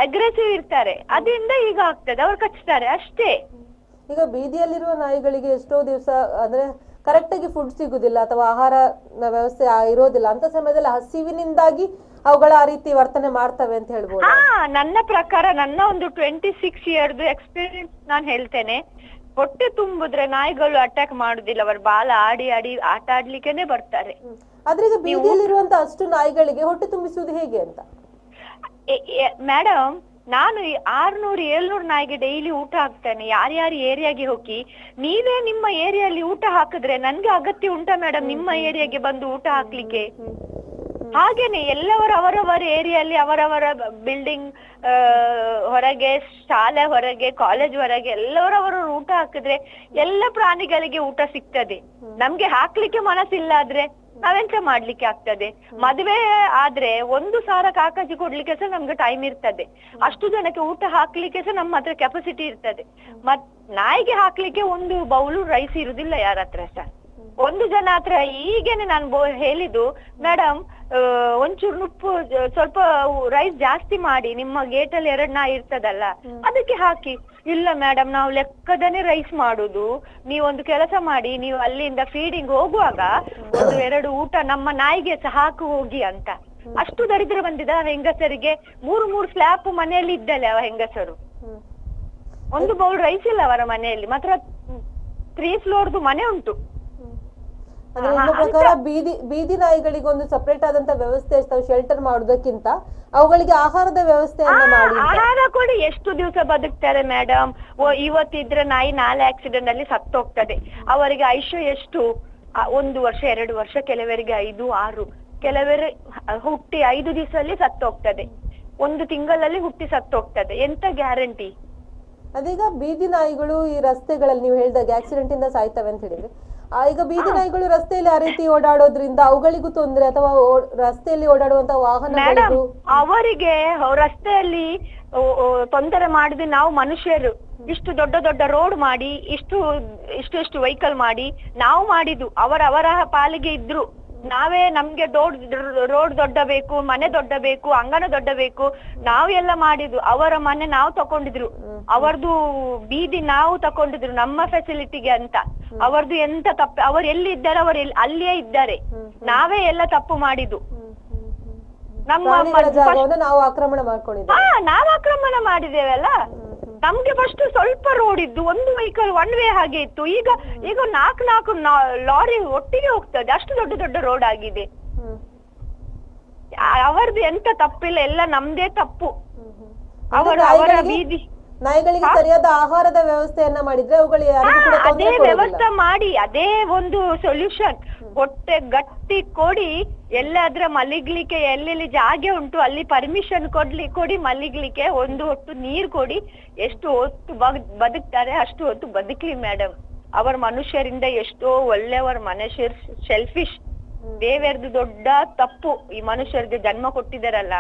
ಅಗ್ರೆಸಿವ್ ಇರ್ತಾರೆ, ಅದರಿಂದ ಈಗ ಆಗ್ತದೆ, ಅವ್ರು ಕಚ್ತಾರೆ ಅಷ್ಟೇ. ಈಗ ಬೀದಿಯಲ್ಲಿರುವ ನಾಯಿಗಳಿಗೆ ಎಷ್ಟೋ ದಿವಸ ಅಂದ್ರೆ ಕರೆಕ್ಟ್ ಆಗಿ ಫುಡ್ ಸಿಗುದಿಲ್ಲ ಅಥವಾ ಆಹಾರ ವ್ಯವಸ್ಥೆ ಇರೋದಿಲ್ಲ, ಅಂತ ಸಮಯದಲ್ಲಿ ಹಸಿವಿನಿಂದಾಗಿ ಅವುಗಳ ಆ ರೀತಿ ವರ್ತನೆ ಮಾಡ್ತವೆ ಅಂತ ಹೇಳ್ಬೋದು. ನನ್ನ ಪ್ರಕಾರ, ನನ್ನ ಒಂದು 26 years ಎಕ್ಸ್ಪೀರಿಯನ್ಸ್ ನಾನು ಹೇಳ್ತೇನೆ, ಹೊಟ್ಟೆ ತುಂಬಿದ್ರೆ ನಾಯಿಗಳು ಅಟ್ಯಾಕ್ ಮಾಡುದಿಲ್ಲ, ಅವರು ಬಾಲ ಆಡಿ ಆಟ ಆಡ್ಲಿಕ್ಕೆನೆ ಬರ್ತಾರೆ. ಆದ್ರೆ ಈಗ ಬೀದಿಯಲ್ಲಿರುವಂತ ಅಷ್ಟು ನಾಯಿಗಳಿಗೆ ಹೊಟ್ಟೆ ತುಂಬಿಸುವುದು ಹೇಗೆ ಅಂತ ಮೇಡಮ್, ನಾನು 600-700 ನಾಯಿಗೆ ಡೈಲಿ ಊಟ ಹಾಕ್ತೇನೆ. ಯಾರ್ಯಾರು ಏರಿಯಾಗೆ ಹೋಗಿ, ನೀವೇ ನಿಮ್ಮ ಏರಿಯಲ್ಲಿ ಊಟ ಹಾಕಿದ್ರೆ ನನ್ಗೆ ಅಗತ್ಯ ಉಂಟಾ ಮೇಡಮ್ ನಿಮ್ಮ ಏರಿಯಾಗೆ ಬಂದು ಊಟ ಹಾಕ್ಲಿಕ್ಕೆ? ಹಾಗೇನೆ ಅವರವರ ಏರಿಯಲ್ಲಿ ಅವರವರ ಬಿಲ್ಡಿಂಗ್ ಹೊರಗೆ, ಶಾಲೆ ಹೊರಗೆ, ಕಾಲೇಜ್ ಹೊರಗೆ ಎಲ್ಲವರವರು ಊಟ ಹಾಕಿದ್ರೆ ಎಲ್ಲ ಪ್ರಾಣಿಗಳಿಗೆ ಊಟ ಸಿಗ್ತದೆ. ನಮ್ಗೆ ಹಾಕ್ಲಿಕ್ಕೆ ಮನಸ್ಸಿಲ್ಲ ಆದ್ರೆ ನಾವೆಂತ ಮಾಡ್ಲಿಕ್ಕೆ ಆಗ್ತದೆ? ಮದುವೆ ಆದ್ರೆ 1 ಸಾವಿರ ಕಾಕಜಿ ಕೊಡ್ಲಿಕ್ಕೆ ಸಹ ನಮ್ಗೆ ಟೈಮ್ ಇರ್ತದೆ, ಅಷ್ಟು ಜನಕ್ಕೆ ಊಟ ಹಾಕ್ಲಿಕ್ಕೆ ಸಹ ನಮ್ಮ ಹತ್ರ ಕೆಪಾಸಿಟಿ ಇರ್ತದೆ. ನಾಯಿಗೆ ಹಾಕ್ಲಿಕ್ಕೆ 1 ಬೌಲು ರೈಸ್ ಇರುದಿಲ್ಲ ಯಾರ ಹತ್ರ ಸಹ. 1 ಜನ ಹತ್ರ ಈಗೇನೆ ನಾನು ಹೇಳಿದ್ದು, ಮೇಡಮ್ ಒಂಚೂರು ಉಪ್ಪು ಸ್ವಲ್ಪ ರೈಸ್ ಜಾಸ್ತಿ ಮಾಡಿ, ನಿಮ್ಮ ಗೇಟಲ್ಲಿ 2 ನಾಯಿ ಇರ್ತದಲ್ಲ ಅದಕ್ಕೆ ಹಾಕಿ. ಇಲ್ಲ ಮೇಡಮ್, ನಾವು ಲೆಕ್ಕದನೆ ರೈಸ್ ಮಾಡುದು. ನೀವೊಂದು ಕೆಲಸ ಮಾಡಿ, ನೀವು ಅಲ್ಲಿಂದ ಫೀಡಿಂಗ್ ಹೋಗುವಾಗ 1-2 ಊಟ ನಮ್ಮ ನಾಯಿಗೆ ಸಹ ಹಾಕು ಹೋಗಿ ಅಂತ. ಅಷ್ಟು ದರಿದ್ರ ಬಂದಿದ ಹೆಂಗಸರಿಗೆ. 3 ಸ್ಲ್ಯಾಪ್ ಮನೆಯಲ್ಲಿ ಇದ್ದಲೆ ಅವ ಹೆಂಗಸರು. 1 ಬೌಲ್ ರೈಸ್ ಇಲ್ಲ ಅವರ ಮನೆಯಲ್ಲಿ, ಮಾತ್ರ 3 ಫ್ಲೋರ್ದು ಮನೆ ಉಂಟು. ಅಂದ್ರೆ ನಿಮ್ಮ ಪ್ರಕಾರ ಬೀದಿ ನಾಯಿಗಳಿಗೆ ಒಂದು ಸಪರೇಟ್ ಆದಂತ ವ್ಯವಸ್ಥೆ, ಶೆಲ್ಟರ್ ಮಾಡುವುದಕ್ಕಿಂತ ಅವುಗಳಿಗೆ ಆಹಾರದ ವ್ಯವಸ್ಥೆಯನ್ನ ಮಾಡಿ. ಆಹಾರ ಕೊಡಿ, ಎಷ್ಟು ದಿವಸ ಬದುಕ್ತಾರೆ ಮೇಡಮ್? ಇವತ್ತಿದ್ರೆ ನಾಯಿ ನಾಳೆ ಆಕ್ಸಿಡೆಂಟ್ ಅಲ್ಲಿ ಸತ್ತೋಗ್ತದೆ. ಅವರಿಗೆ ಆಯುಷ್ಯ ಎಷ್ಟು? 1 ವರ್ಷ 2 ವರ್ಷ, ಕೆಲವರಿಗೆ 5, 6, ಕೆಲವರು ಹುಟ್ಟಿ 5 ದಿವಸದಲ್ಲಿ ಸತ್ತೋಗ್ತದೆ, 1 ತಿಂಗಳಲ್ಲಿ ಹುಟ್ಟಿ ಸತ್ತೋಗ್ತದೆ. ಎಂತ ಗ್ಯಾರಂಟಿ? ಅದೀಗ ಬೀದಿ ನಾಯಿಗಳು ಈ ರಸ್ತೆಗಳಲ್ಲಿ ನೀವು ಹೇಳಿದಾಗ ಆಕ್ಸಿಡೆಂಟ್ ಇಂದ ಸಾಯ್ತವೆ ಅಂತ ಹೇಳಿದ್ರೆ, ಈಗ ಬೀದಿ ನಾಯಿಗಳು ರಸ್ತೆಯಲ್ಲಿ ಆ ರೀತಿ ಓಡಾಡೋದ್ರಿಂದ ಅವುಗಳಿಗೂ ತೊಂದರೆ ಅಥವಾ ರಸ್ತೆಯಲ್ಲಿ ಓಡಾಡುವಂತ ವಾಹನಗಳಿಗೂ? ಅವರಿಗೆ ರಸ್ತೆಯಲ್ಲಿ ತೊಂದರೆ ಮಾಡಿದ್ರೆ ನಾವು ಮನುಷ್ಯರು ಇಷ್ಟು ದೊಡ್ಡ ರೋಡ್ ಮಾಡಿ, ಇಷ್ಟು ವೆಹಿಕಲ್ ಮಾಡಿ ನಾವು ಮಾಡಿದ್ದು. ಅವರ ಪಾಲಿಗೆ ಇದ್ರು. ನಾವೇ ನಮ್ಗೆ ರೋಡ್ ದೊಡ್ಡ ಬೇಕು, ಮನೆ ದೊಡ್ಡ ಬೇಕು, ಅಂಗನ ದೊಡ್ಡ ಬೇಕು, ನಾವು ಎಲ್ಲ ಮಾಡಿದ್ದು. ಅವರ ಮನೆ ನಾವು ತಕೊಂಡಿದ್ರು, ಅವರದು ಬೀದಿ ನಾವು ತಕೊಂಡಿದ್ರು ನಮ್ಮ ಫೆಸಿಲಿಟಿಗೆ ಅಂತ. ಅವರದು ಎಂತ ತಪ್ಪು? ಅವರು ಎಲ್ಲಿ ಇದ್ದಾರೆ, ಅವರು ಅಲ್ಲಿಯೇ ಇದ್ದಾರೆ. ನಾವೇ ಎಲ್ಲ ತಪ್ಪು ಮಾಡಿದ್ದು. ನಾವು ಆಕ್ರಮಣ ಮಾಡ್ಕೊಂಡಿದ್ದೇವೆ. ನಾವು ಆಕ್ರಮಣ ಮಾಡಿದ್ದೇವಲ್ಲ. ನಮ್ಗೆ ಫಸ್ಟ್ ಸ್ವಲ್ಪ ರೋಡ್ ಇದ್ದು, 1 ವೆಹಿಕಲ್ 1 ವೇ ಹಾಗೆ ಇತ್ತು. ಈಗ 4 ಲಾರಿ ಒಟ್ಟಿಗೆ ಹೋಗ್ತದೆ, ಅಷ್ಟು ದೊಡ್ಡ ರೋಡ್ ಆಗಿದೆ. ಅವರದ್ದು ಎಂತ ತಪ್ಪಿಲ್ಲ, ಎಲ್ಲ ನಮ್ದೇ ತಪ್ಪು. ಅವರ ಬೀದಿ ನಾಯಿಗಳಿಗೆ ಸರಿಯಾದ ಆಹಾರದ ವ್ಯವಸ್ಥೆಯನ್ನ ಮಾಡಿದ್ರೆ ಅವುಗಳು ಅದೇ ವ್ಯವಸ್ಥೆ ಮಾಡಿ, ಅದೇ ಒಂದು ಸೊಲ್ಯೂಷನ್. ಹೊಟ್ಟೆ ಗಟ್ಟಿ ಕೊಡಿ, ಎಲ್ಲಾದ್ರ ಮಲಗ್ಲಿಕ್ಕೆ ಎಲ್ಲೆಲ್ಲಿ ಜಾಗ ಉಂಟು ಅಲ್ಲಿ ಪರ್ಮಿಷನ್ ಕೊಡಿ ಮಲಗ್ಲಿಕ್ಕೆ. 1 ಹೊತ್ತು ನೀರ್ ಕೊಡಿ, ಎಷ್ಟು ಹೊತ್ತು ಬದುಕ್ತಾರೆ ಅಷ್ಟು ಹೊತ್ತು ಬದುಕ್ಲಿ ಮೇಡಮ್. ಅವರ ಮನುಷ್ಯರಿಂದ ಎಷ್ಟೋ ಒಳ್ಳೆಯವರ ಮನುಷ್ಯರು ಸೆಲ್ಫಿಶ್. ದೇವರದು ದೊಡ್ಡ ತಪ್ಪು, ಈ ಮನುಷ್ಯರಿಗೆ ಜನ್ಮ ಕೊಟ್ಟಿದಾರಲ್ಲ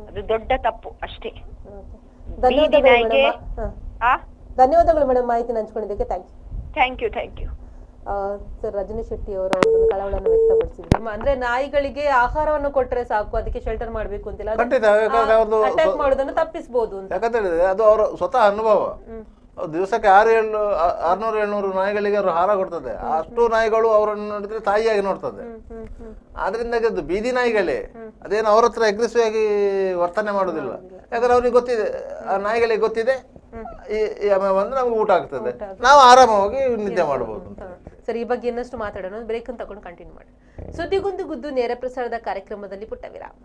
ಅದು ದೊಡ್ಡ ತಪ್ಪು ಅಷ್ಟೇ. ಧನ್ಯವಾದಗಳು ಮೇಡಮ್, ಮಾಹಿತಿ ಹಂಚ್ಕೊಂಡಿದ್ದಕ್ಕೆ. Thank you. Thank you. Sir Rajani Shetty ಅವರು ಒಂದು ಕಳವಳವನ್ನು ವ್ಯಕ್ತಪಡಿಸಿದ್ರು. ಅಂದ್ರೆ ನಾಯಿಗಳಿಗೆ ಆಹಾರವನ್ನು ಕೊಟ್ಟರೆ ಸಾಕು, ಅದಕ್ಕೆ ಶೆಲ್ಟರ್ ಮಾಡ್ಬೇಕು ಅಂತಿಲ್ಲ, ಅಟ್ಯಾಕ್ ಮಾಡೋದನ್ನು ತಪ್ಪಿಸಬಹುದು ಅಂತ. ಯಾಕಂತ ಅದು ಅವರ ಸ್ವತಃ ಅನುಭವ. ದಿವಸಕ್ಕೆ 600-700 ನಾಯಿಗಳಿಗೆ ಅವರು ಆಹಾರ ಕೊಡ್ತದೆ. ಅಷ್ಟು ನಾಯಿಗಳು ಅವರನ್ನು ನೋಡಿದ್ರೆ ತಾಯಿಯಾಗಿ ನೋಡ್ತದೆ. ಆದ್ರಿಂದ ಅದು ಬೀದಿ ನಾಯಿಗಳೇ, ಅದೇನು ಅವ್ರ ಹತ್ರ ಅಗ್ರೆಸಿವ್ ಆಗಿ ವರ್ತನೆ ಮಾಡುದಿಲ್ಲ. ಯಾಕಂದ್ರೆ ಅವ್ರಿಗೆ ಗೊತ್ತಿದೆ, ಆ ನಾಯಿಗಳಿಗೆ ಗೊತ್ತಿದೆ ಈ ಅಮ್ಮ ಬಂದ್ರೆ ನಮ್ಗೆ ಊಟ ಆಗ್ತದೆ, ನಾವು ಆರಾಮವಾಗಿ ನಿದ್ದೆ ಮಾಡಬಹುದು. ಸರ್, ಈ ಬಗ್ಗೆ ಇನ್ನಷ್ಟು ಮಾತಾಡೋಣ. ಬ್ರೇಕ್ ಅನ್ನು ತಗೊಂಡು ಕಂಟಿನ್ಯೂ ಮಾಡಿ. ಸುದ್ದಿಗೊಂದು ಗುದ್ದು ನೇರ ಪ್ರಸಾರದ ಕಾರ್ಯಕ್ರಮದಲ್ಲಿ ಪುಟ್ಟ ವಿರಾಮ.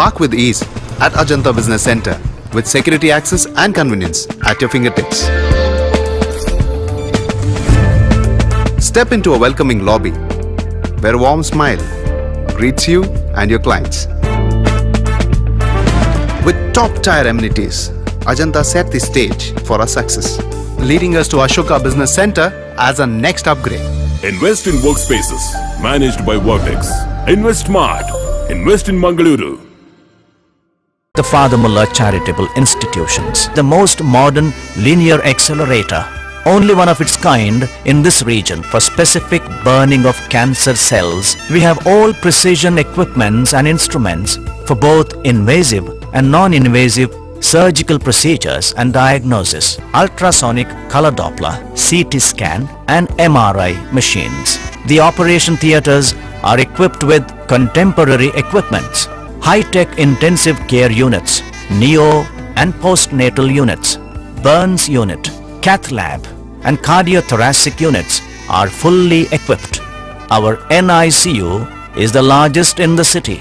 Park with ease at Ajanta Business Center with security access and convenience at your fingertips. Step into a welcoming lobby where a warm smile greets you and your clients. With top-tier amenities, Ajanta set the stage for our success, leading us to Ashoka Business Center as our next upgrade. Invest in workspaces managed by Vortex. Invest Smart. Invest in Mangaluru. The Father Mullah Charitable Institutions, the most modern linear accelerator, only one of its kind in this region for specific burning of cancer cells. We have all precision equipments and instruments for both invasive and non-invasive surgical procedures and diagnosis, ultrasonic color Doppler, CT scan and MRI machines. The operation theatres are equipped with contemporary equipments, high-tech intensive care units, neo and postnatal units, burns unit, cath lab and cardiothoracic units are fully equipped. Our NICU is the largest in the city.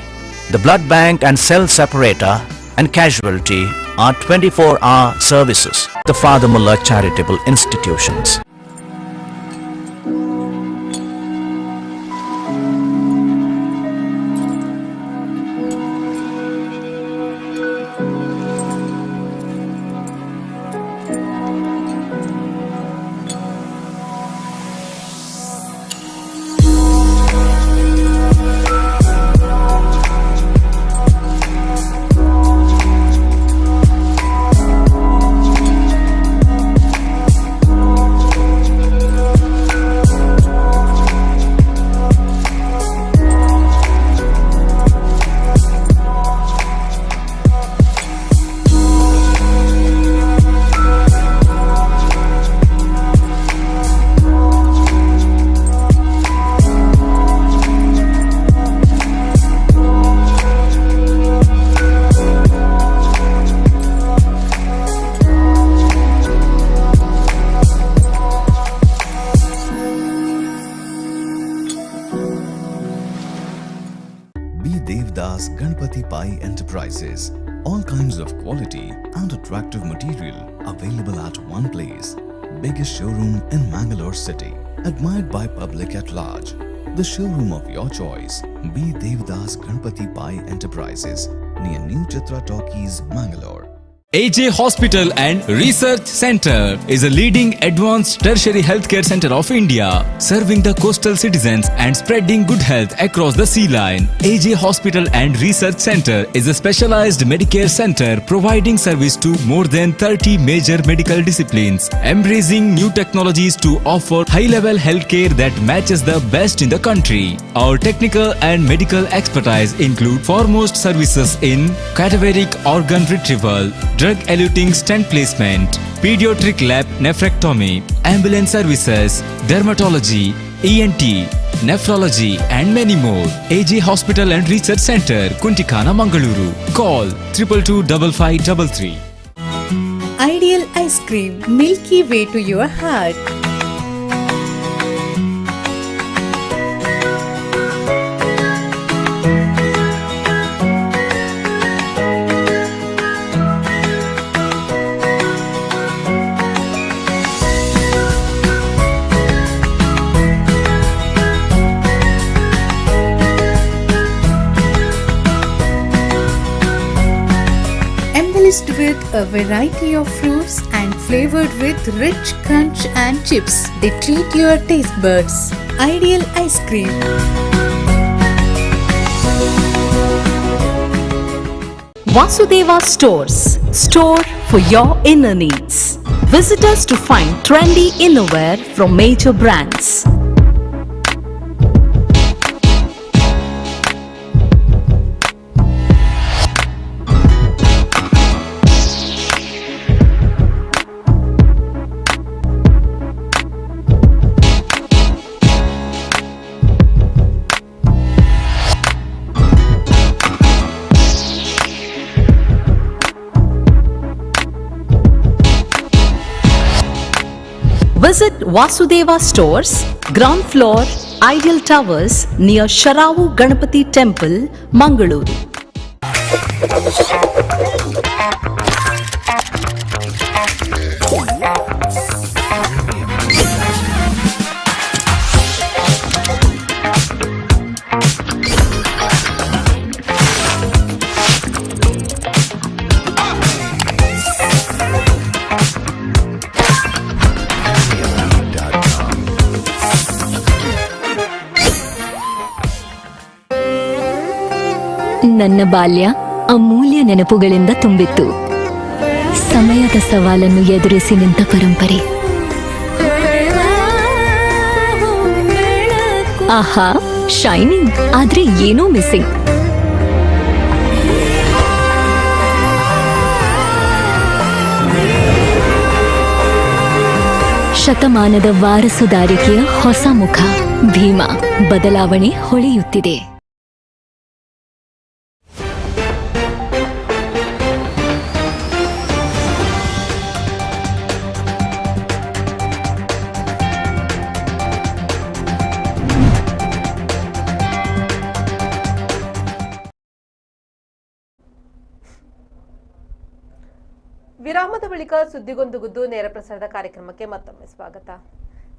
The blood bank and cell separator and casualty are 24-hour services. The Father Mullah Charitable Institutions. Devdas Ganpati Pai Enterprises. All kinds of quality and attractive material available at one place. Biggest showroom in Mangalore city. Admired by public at large. The showroom of your choice. B. Devdas Ganpati Pai Enterprises near New Chitra Talkies, Mangalore. AJ Hospital and Research Center is a leading advanced tertiary healthcare center of India, serving the coastal citizens and spreading good health across the sea line. AJ Hospital and Research Center is a specialized Medicare center providing service to more than 30 major medical disciplines, embracing new technologies to offer high-level healthcare that matches the best in the country. Our technical and medical expertise include foremost services in cadaveric organ retrieval, drug-eluting stent placement, pediatric lab nephrectomy, ambulance services, dermatology, ENT, nephrology and many more. AJ Hospital and Research Center, Kuntikana, Mangaluru. Call 222553. Ideal ice cream, milky way to your heart. Embellished with a variety of fruits and flavored with rich crunch and chips, they treat your taste buds. Ideal ice cream. Vasudeva Stores, store for your inner needs. Visit us to find trendy innerwear from major brands. Visit Vasudeva Stores, ground floor, Ideal Towers near Sharavu Ganapati Temple, Mangaluru. ನನ್ನ ಬಾಲ್ಯ ಅಮೂಲ್ಯ ನೆನಪುಗಳಿಂದ ತುಂಬಿತ್ತು. ಸಮಯದ ಸವಾಲನ್ನು ಎದುರಿಸಿ ನಿಂತ ಪರಂಪರೆ. ಆಹಾ, shining, ಆದ್ರೆ ಏನೋ ಮಿಸ್ಸಿಂಗ್. ಶತಮಾನದ ವಾರಸುದಾರಿಕೆಯ ಹೊಸ ಮುಖ ಭೀಮಾ. ಬದಲಾವಣೆ ಹೊಳೆಯುತ್ತಿದೆ. ವಿರಾಮದ ಬಳಿಕ ಸುದ್ದಿಗೊಂದು ಗುದ್ದು ನೇರ ಪ್ರಸಾರದ ಕಾರ್ಯಕ್ರಮಕ್ಕೆ ಮತ್ತೊಮ್ಮೆ ಸ್ವಾಗತ.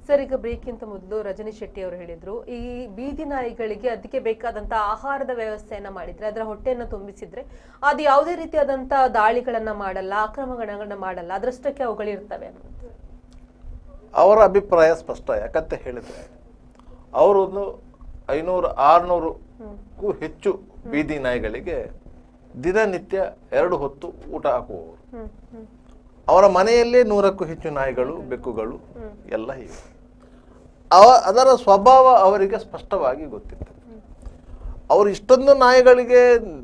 ಸರ್, ಈಗ ಬ್ರೇಕ್ಗಿಂತ ಮೊದಲು ರಜನಿ ಶೆಟ್ಟಿ ಅವರು ಹೇಳಿದ್ರು, ಈ ಬೀದಿ ನಾಯಿಗಳಿಗೆ ಅದಕ್ಕೆ ಬೇಕಾದಂತ ಆಹಾರದ ವ್ಯವಸ್ಥೆಯನ್ನ ಮಾಡಿದ್ರೆ, ಅದರ ಹೊಟ್ಟೆಯನ್ನು ತುಂಬಿಸಿದ್ರೆ ಅದು ಯಾವುದೇ ರೀತಿಯಾದಂತ ದಾಳಿಗಳನ್ನ ಮಾಡಲ್ಲ, ಆಕ್ರಮಣಗಳನ್ನ ಮಾಡಲ್ಲ, ಅದರಷ್ಟಕ್ಕೆ ಅವುಗಳಿರ್ತವೆ ಅನ್ನೋದು ಅವರ ಅಭಿಪ್ರಾಯ ಸ್ಪಷ್ಟ. ಯಾಕಂತ ಹೇಳಿದ್ರೆ ಅವರೊಂದು 500-600ಕ್ಕೂ ಹೆಚ್ಚು ಬೀದಿ ನಾಯಿಗಳಿಗೆ ದಿನನಿತ್ಯ 2 ಹೊತ್ತು ಊಟ ಹಾಕುವವರು. ಅವರ ಮನೆಯಲ್ಲೇ 100ಕ್ಕೂ ಹೆಚ್ಚು ನಾಯಿಗಳು, ಬೆಕ್ಕುಗಳು ಎಲ್ಲ ಇವೆ. ಅದರ ಸ್ವಭಾವ ಅವರಿಗೆ ಸ್ಪಷ್ಟವಾಗಿ ಗೊತ್ತಿತ್ತು. ಅವರು ಇಷ್ಟೊಂದು ನಾಯಿಗಳಿಗೆ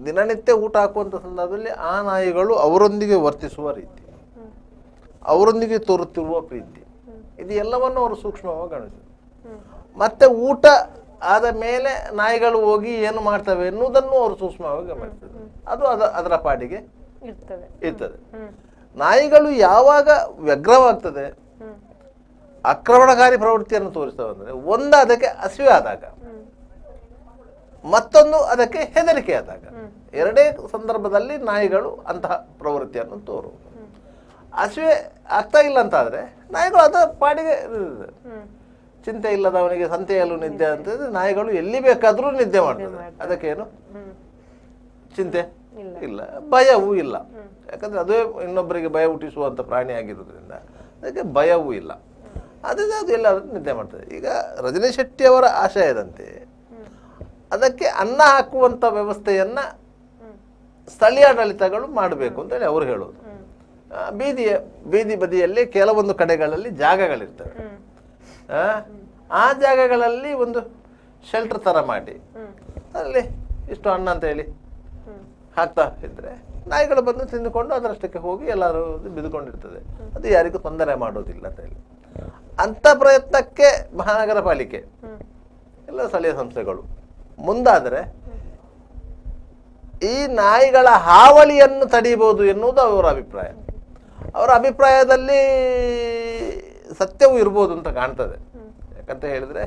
ದಿನನಿತ್ಯ ಊಟ ಹಾಕುವಂಥ ಸಂದರ್ಭದಲ್ಲಿ ಆ ನಾಯಿಗಳು ಅವರೊಂದಿಗೆ ವರ್ತಿಸುವ ರೀತಿ, ಅವರೊಂದಿಗೆ ತೋರುತ್ತಿರುವ ಪ್ರೀತಿ, ಇದು ಎಲ್ಲವನ್ನು ಅವರು ಸೂಕ್ಷ್ಮವಾಗಿ ಗಮನಿಸಿದರು. ಮತ್ತೆ ಊಟ ಆದ ಮೇಲೆ ನಾಯಿಗಳು ಹೋಗಿ ಏನು ಮಾಡ್ತವೆ ಎನ್ನುವುದನ್ನು ಅವರು ಸೂಕ್ಷ್ಮವಾಗಿ ಗಮನಿಸಿದರು. ಅದು ಅದರ ಪಾಡಿಗೆ ಇರ್ತದೆ. ನಾಯಿಗಳು ಯಾವಾಗ ವ್ಯಗ್ರವಾಗ್ತದೆ, ಆಕ್ರಮಣಕಾರಿ ಪ್ರವೃತ್ತಿಯನ್ನು ತೋರಿಸ್ತವೆ ಅಂದರೆ, ಒಂದು ಅದಕ್ಕೆ ಹಸಿವೆ ಆದಾಗ, ಮತ್ತೊಂದು ಅದಕ್ಕೆ ಹೆದರಿಕೆ ಆದಾಗ, ಎರಡೇ ಸಂದರ್ಭದಲ್ಲಿ ನಾಯಿಗಳು ಅಂತಹ ಪ್ರವೃತ್ತಿಯನ್ನು ತೋರುವುದು. ಹಸಿವೆ ಆಗ್ತಾ ಇಲ್ಲ ಅಂತಾದ್ರೆ ನಾಯಿಗಳು ಅದರ ಪಾಡಿಗೆ ಚಿಂತೆ ಇಲ್ಲದವನಿಗೆ ಸಂತೆಯಲ್ಲೂ ನಿದ್ದೆ ಅಂತಂದ್ರೆ ನಾಯಿಗಳು ಎಲ್ಲಿ ಬೇಕಾದ್ರೂ ನಿದ್ದೆ ಮಾಡ್ತದೆ. ಅದಕ್ಕೇನು ಚಿಂತೆ ಇಲ್ಲ, ಭಯವೂ ಇಲ್ಲ. ಯಾಕಂದರೆ ಅದೇ ಇನ್ನೊಬ್ಬರಿಗೆ ಭಯ ಹುಟ್ಟಿಸುವಂಥ ಪ್ರಾಣಿ ಆಗಿರೋದ್ರಿಂದ ಅದಕ್ಕೆ ಭಯವೂ ಇಲ್ಲ. ಅದರಿಂದ ಅದು ಎಲ್ಲರೂ ನಿದ್ದೆ ಮಾಡ್ತದೆ. ಈಗ ರಜನಿ ಶೆಟ್ಟಿಯವರ ಆಶಯದಂತೆ ಅದಕ್ಕೆ ಅನ್ನ ಹಾಕುವಂಥ ವ್ಯವಸ್ಥೆಯನ್ನು ಸ್ಥಳೀಯ ಆಡಳಿತಗಳು ಮಾಡಬೇಕು ಅಂತೇಳಿ ಅವರು ಹೇಳೋದು. ಬೀದಿ ಬದಿಯಲ್ಲಿ ಕೆಲವೊಂದು ಕಡೆಗಳಲ್ಲಿ ಜಾಗಗಳಿರ್ತವೆ. ಆ ಜಾಗಗಳಲ್ಲಿ ಒಂದು ಶೆಲ್ಟರ್ ಥರ ಮಾಡಿ ಅಲ್ಲಿ ಇಷ್ಟು ಅನ್ನ ಅಂತ ಹೇಳಿ ಹಾಕ್ತಾ ಇದ್ರೆ ನಾಯಿಗಳು ಬಂದು ತಿಂದುಕೊಂಡು ಅದರಷ್ಟಕ್ಕೆ ಹೋಗಿ ಎಲ್ಲರೂ ಬಿದ್ದುಕೊಂಡಿರ್ತದೆ. ಅದು ಯಾರಿಗೂ ತೊಂದರೆ ಮಾಡೋದಿಲ್ಲ ಅಂತ ಹೇಳಿ ಅಂಥ ಪ್ರಯತ್ನಕ್ಕೆ ಮಹಾನಗರ ಪಾಲಿಕೆ ಎಲ್ಲ ಸ್ಥಳೀಯ ಸಂಸ್ಥೆಗಳು ಮುಂದಾದರೆ ಈ ನಾಯಿಗಳ ಹಾವಳಿಯನ್ನು ತಡೆಯಬಹುದು ಎನ್ನುವುದು ಅವರ ಅಭಿಪ್ರಾಯ. ಅವರ ಅಭಿಪ್ರಾಯದಲ್ಲಿ ಸತ್ಯವೂ ಇರ್ಬೋದು ಅಂತ ಕಾಣ್ತದೆ. ಯಾಕಂತ ಹೇಳಿದರೆ